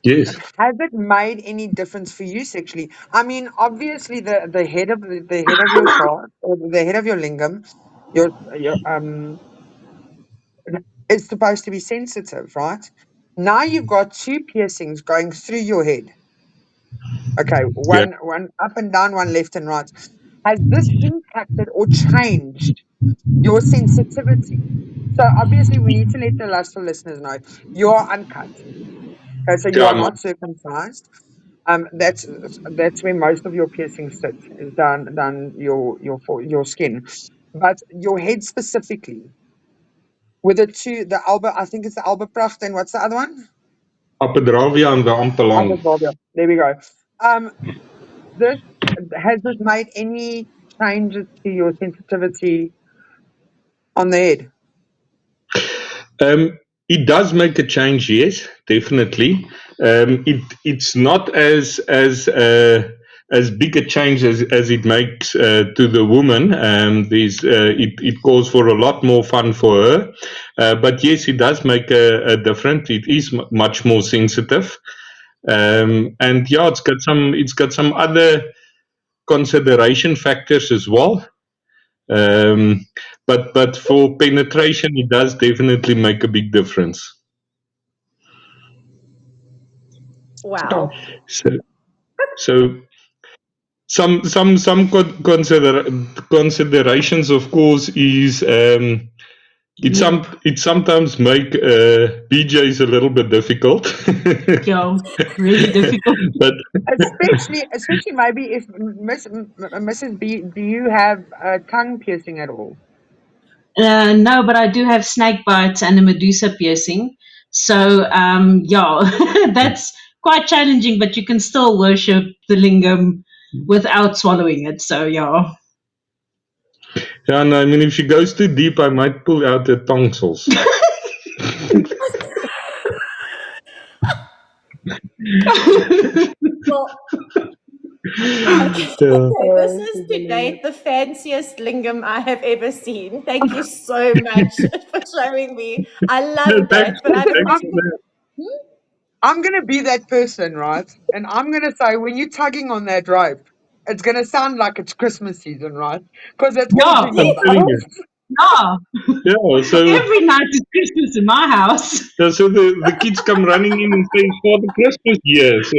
Speaker 15: yes,
Speaker 11: has it made any difference for you sexually? I mean, obviously the head of the head of your shaft or the head of your lingam, your is supposed to be sensitive, right? Now you've got two piercings going through your head. Okay,
Speaker 15: yeah.
Speaker 11: one up and down, one left and right. Has this impacted or changed your sensitivity? So obviously we need to let the lustful listeners know you are uncut. Okay, so you
Speaker 15: Yeah,
Speaker 11: are
Speaker 15: no.
Speaker 11: not circumcised. That's where most of your piercings sit, is down your skin. But your head specifically, with the Alba, I think it's the Albapracht, and what's the other one?
Speaker 15: Upper dravia and the upper lung.
Speaker 11: Albert. There we go. Um, this has this made any changes to your sensitivity on the head?
Speaker 15: It does make a change, yes, definitely. It's not as big a change as it makes to the woman. It calls for a lot more fun for her, but yes, it does make a difference. It is much more sensitive, and yeah, it's got some other consideration factors as well. Um, but for penetration, it does definitely make a big difference.
Speaker 11: Sure.
Speaker 9: Wow.
Speaker 15: So, so some considerations, of course, is it sometimes make BJ's a little bit difficult.
Speaker 16: Yeah, really difficult.
Speaker 15: But
Speaker 11: Especially maybe if Mrs. B, do you have a tongue piercing at all?
Speaker 16: No, but I do have snake bites and a medusa piercing. So, yeah, that's quite challenging, but you can still worship the lingam without swallowing it. So, yeah.
Speaker 15: yeah, no, I mean, if she goes too deep, I might pull out the tonsils.
Speaker 9: Well, Okay,
Speaker 15: Yeah.
Speaker 9: this is to date the fanciest lingam I have ever seen. Thank you so much for showing me. I loved it,
Speaker 15: Thanks,
Speaker 9: but I don't
Speaker 15: thanks
Speaker 9: think.
Speaker 15: for that.
Speaker 11: I'm gonna be that person, right? And I'm gonna say, when you're tugging on that rope, it's gonna sound like it's Christmas season, right? Because that's all
Speaker 16: Yeah,
Speaker 11: jingle
Speaker 15: I'm telling you.
Speaker 11: bells.
Speaker 16: yeah.
Speaker 15: Yeah, so
Speaker 16: Every night is Christmas in my house.
Speaker 15: so the kids come running in and say, "For the Christmas year." So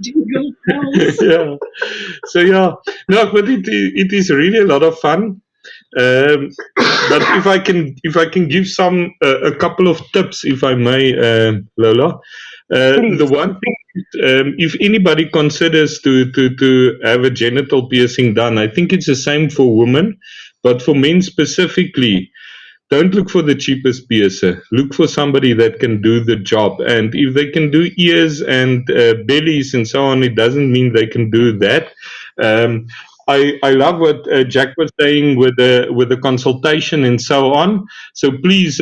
Speaker 16: Jingle bells.
Speaker 15: yeah, so yeah, no, but it is really a lot of fun. Um, but if I can give some a couple of tips, if I may, Lola, the
Speaker 11: Please.
Speaker 15: one thing if anybody considers to have a genital piercing done, I think it's the same for women, but for men specifically, don't look for the cheapest piercer. Look for somebody that can do the job. And if they can do ears and bellies and so on, it doesn't mean they can do that. Um, I love what Jack was saying with the consultation and so on. So please,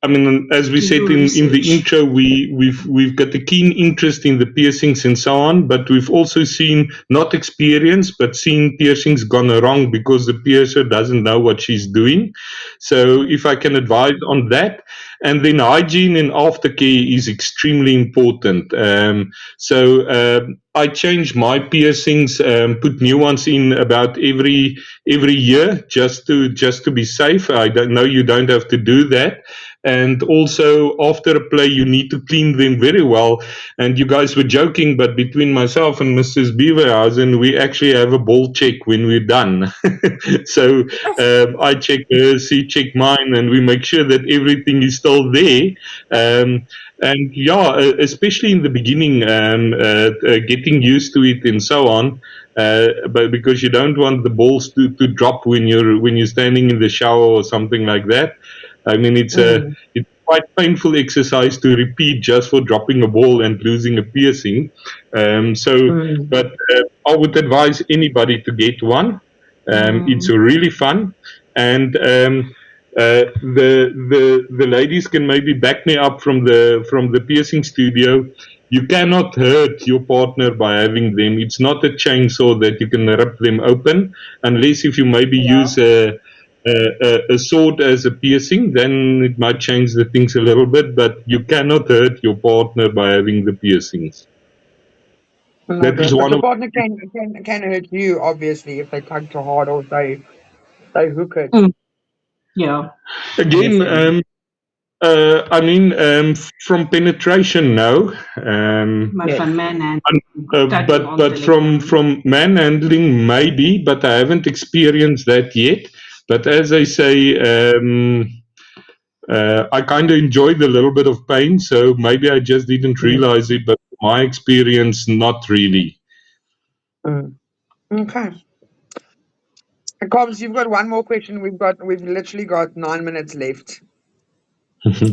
Speaker 15: I mean, as we
Speaker 16: Do
Speaker 15: said
Speaker 16: your
Speaker 15: in the
Speaker 16: research.
Speaker 15: intro, we've got a keen interest in the piercings and so on, but we've also seen not experience, but seen piercings gone wrong because the piercer doesn't know what she's doing. So if I can advise on that, and then hygiene and aftercare is extremely important. I change my piercings, put new ones in about every year just to be safe. I don't know you don't have to do that. And also, after a play, you need to clean them very well. And you guys were joking, but between myself and Mrs. Beaverhausen, we actually have a ball check when we're done. So I check hers, she check mine, and we make sure that everything is still there. And yeah, especially in the beginning, getting used to it and so on. But because you don't want the balls to drop when you're standing in the shower or something like that. I mean,
Speaker 11: Mm,
Speaker 15: it's quite painful exercise to repeat just for dropping a ball and losing a piercing.
Speaker 11: mm,
Speaker 15: But I would advise anybody to get one. It's
Speaker 16: Mm,
Speaker 15: really fun, and the ladies can maybe back me up from the piercing studio. You cannot hurt your partner by having them. It's not a chainsaw that you can rip them open, unless if you maybe use a sword as a piercing, then it might change the things a little bit, but you cannot hurt your partner by having the piercings. That
Speaker 11: okay.
Speaker 15: is
Speaker 11: But
Speaker 15: one
Speaker 11: your
Speaker 15: of
Speaker 11: partner can hurt you, obviously, if they tug too hard or they hook it
Speaker 16: mm, yeah,
Speaker 15: again.
Speaker 11: unnecessarily.
Speaker 15: I mean, from penetration, no.
Speaker 16: but
Speaker 11: Yes.
Speaker 16: from man and tugging
Speaker 15: But
Speaker 16: on the leg.
Speaker 15: from manhandling, maybe, but I haven't experienced that yet. But as I say, I kind of enjoyed a little bit of pain, so maybe I just didn't
Speaker 11: Mm,
Speaker 15: realize it. But my experience, not really.
Speaker 11: mm. Okay. Cobbs, you've got one more question. We've literally got 9 minutes left.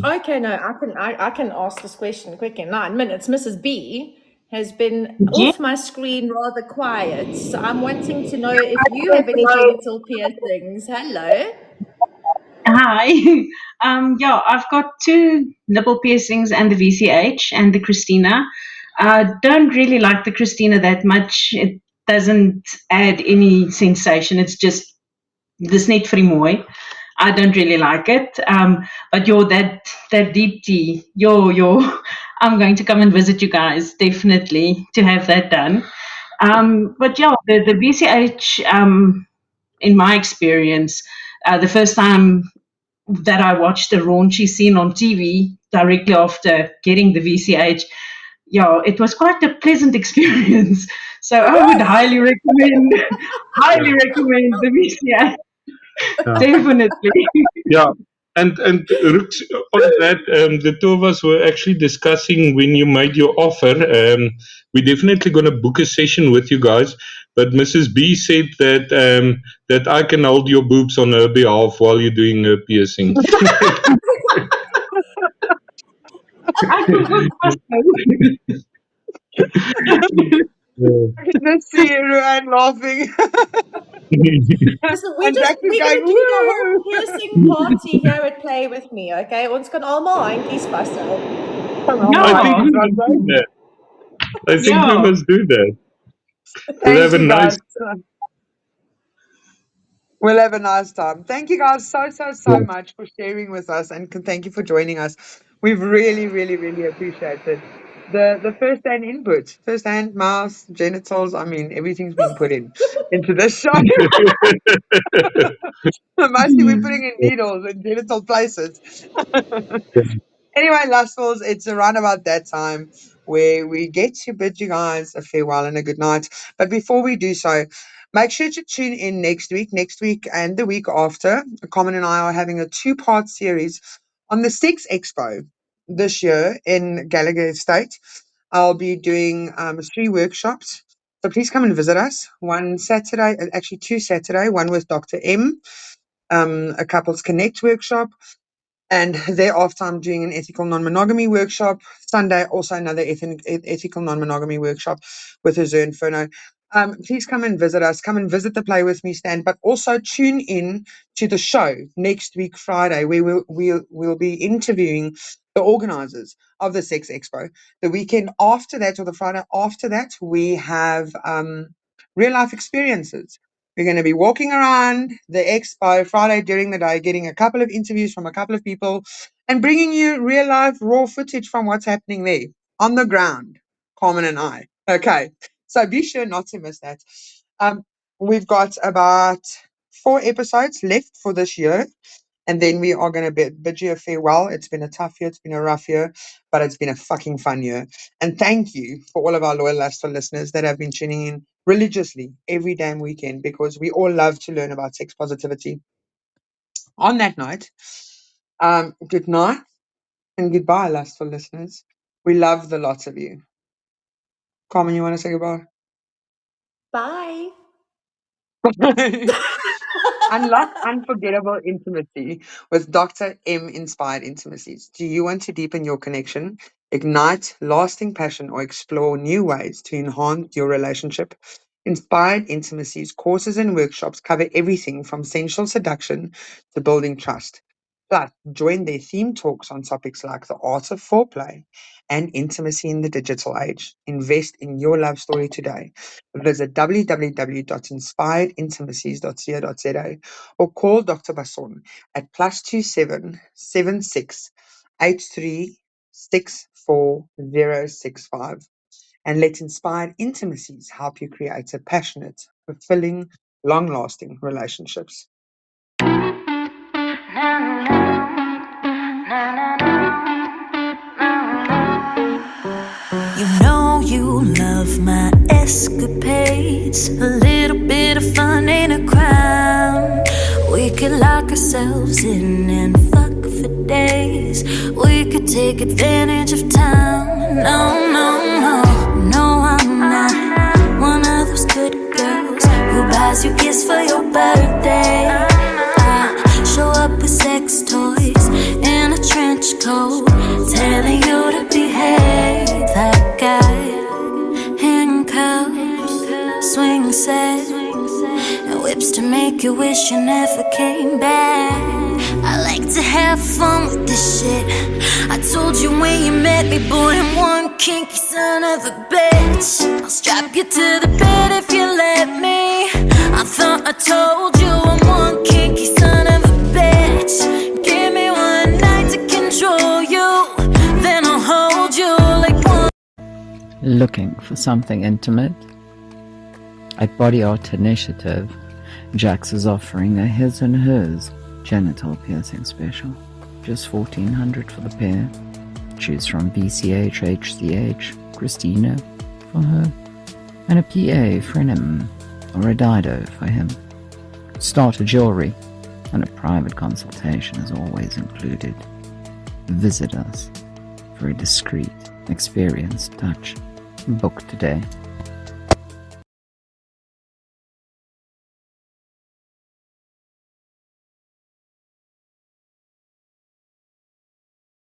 Speaker 9: Okay, no, I can ask this question quick in 9 minutes. Mrs. B has been
Speaker 16: Yeah.
Speaker 9: off my screen rather quiet, so I'm wanting to know if you have any genital piercings. Hello.
Speaker 16: Hi. Yeah, I've got two nipple piercings and the VCH and the Christina. Don't really like the Christina that much. It doesn't add any sensation. It's just this net free mooi. I don't really like it. But that deep tea, I'm going to come and visit you guys definitely to have that done. But yeah, the VCH, in my experience, the first time that I watched a raunchy scene on TV directly after getting the VCH, yeah, it was quite a pleasant experience. So I would highly recommend the VCH.
Speaker 15: Yeah.
Speaker 16: Definitely.
Speaker 15: Yeah. And Rooks, on that, the two of us were actually discussing when you made your offer. We're definitely going to book a session with you guys. But Mrs. B said that I can hold your boobs on her behalf while you're doing her piercing.
Speaker 16: I could look for
Speaker 15: Yeah.
Speaker 11: I can just see Ru-Ann laughing.
Speaker 9: Listen,
Speaker 11: And Jack is
Speaker 9: we're
Speaker 11: going,
Speaker 9: gonna do the whole
Speaker 11: woo!
Speaker 9: piercing party here at Play With Me, okay? Ons kan almal handjies vashou.
Speaker 15: I think we must do that. I think we must do that. We'll have
Speaker 11: Thank
Speaker 15: a
Speaker 11: you,
Speaker 15: nice.
Speaker 11: guys. We'll have a nice time. Thank you guys so much for sharing with us, and thank you for joining us. We've really appreciated the first-hand input, first-hand mouth, genitals. I mean, everything's being put into this show. Mostly we're putting in needles in genital places. Anyway, Lustfuls, it's around about that time where we get to bid you guys a farewell and a good night. But before we do so, make sure to tune in next week and the week after. Carmen and I are having a two-part series on the Sex Expo this year in Gallagher Estate. I'll be doing 3 workshops. So please come and visit us. One Saturday, actually 2 Saturday, one with Dr. M, a couples connect workshop. And thereafter, I'm doing an ethical non-monogamy workshop. Sunday, also another ethical non-monogamy workshop with Azur Inferno. Please come and visit us. Come and visit the Play With Me stand, but also tune in to the show next week, Friday, where we'll be interviewing the organizers of the Sex Expo. The weekend after that, or the Friday after that, we have real life experiences. We're going to be walking around the expo Friday during the day, getting a couple of interviews from a couple of people and bringing you real life raw footage from what's happening there on the ground, Carmen and I. Okay. So be sure not to miss that. We've got about 4 episodes left for this year. And then we are going to bid you a farewell. It's been a tough year. It's been a rough year, but it's been a fucking fun year. And thank you for all of our loyal Lustful listeners that have been tuning in religiously every damn weekend, because we all love to learn about sex positivity. On that note, good night and goodbye, Lustful listeners. We love the lots of you. Carmen, you want to say goodbye?
Speaker 9: Bye.
Speaker 11: Unlock unforgettable intimacy with Dr. M Inspired Intimacies. Do you want to deepen your connection, ignite lasting passion, or explore new ways to enhance your relationship? Inspired Intimacies courses and workshops cover everything from sensual seduction to building trust. Plus, join their theme talks on topics like the art of foreplay and intimacy in the digital age. Invest in your love story today. Visit www.inspiredintimacies.co.za or call Dr. Basson at +27 76 83 64065 and let Inspired Intimacies help you create a passionate, fulfilling, long-lasting relationships.
Speaker 13: You know you love my escapades. A little bit of fun ain't a crime. We could lock ourselves in and fuck for days. We could take advantage of time. No, I'm not one of those good girls who buys you gifts for your birthday. I show up with sex toys in a trench coat, telling you to behave. That guy, handcuffs, swing set, and whips to make you wish you never came back. I like to have fun with this shit. I told you when you met me, boy, I'm one kinky son of a bitch. I'll strap you to the bed if you let me. I thought I told you I'm one kinky son of a bitch. Give me one night to control you, then I'll hold you like one.
Speaker 5: Looking for something intimate? At Body Art Initiative, Jax is offering a his and hers genital piercing special. Just $1,400 for the pair. Choose from BCH, HCH, Christina for her, and a PA for an M, or a Dido for him. Starter jewelry and a private consultation is always included. Visit us for a discreet, experienced touch. Book today.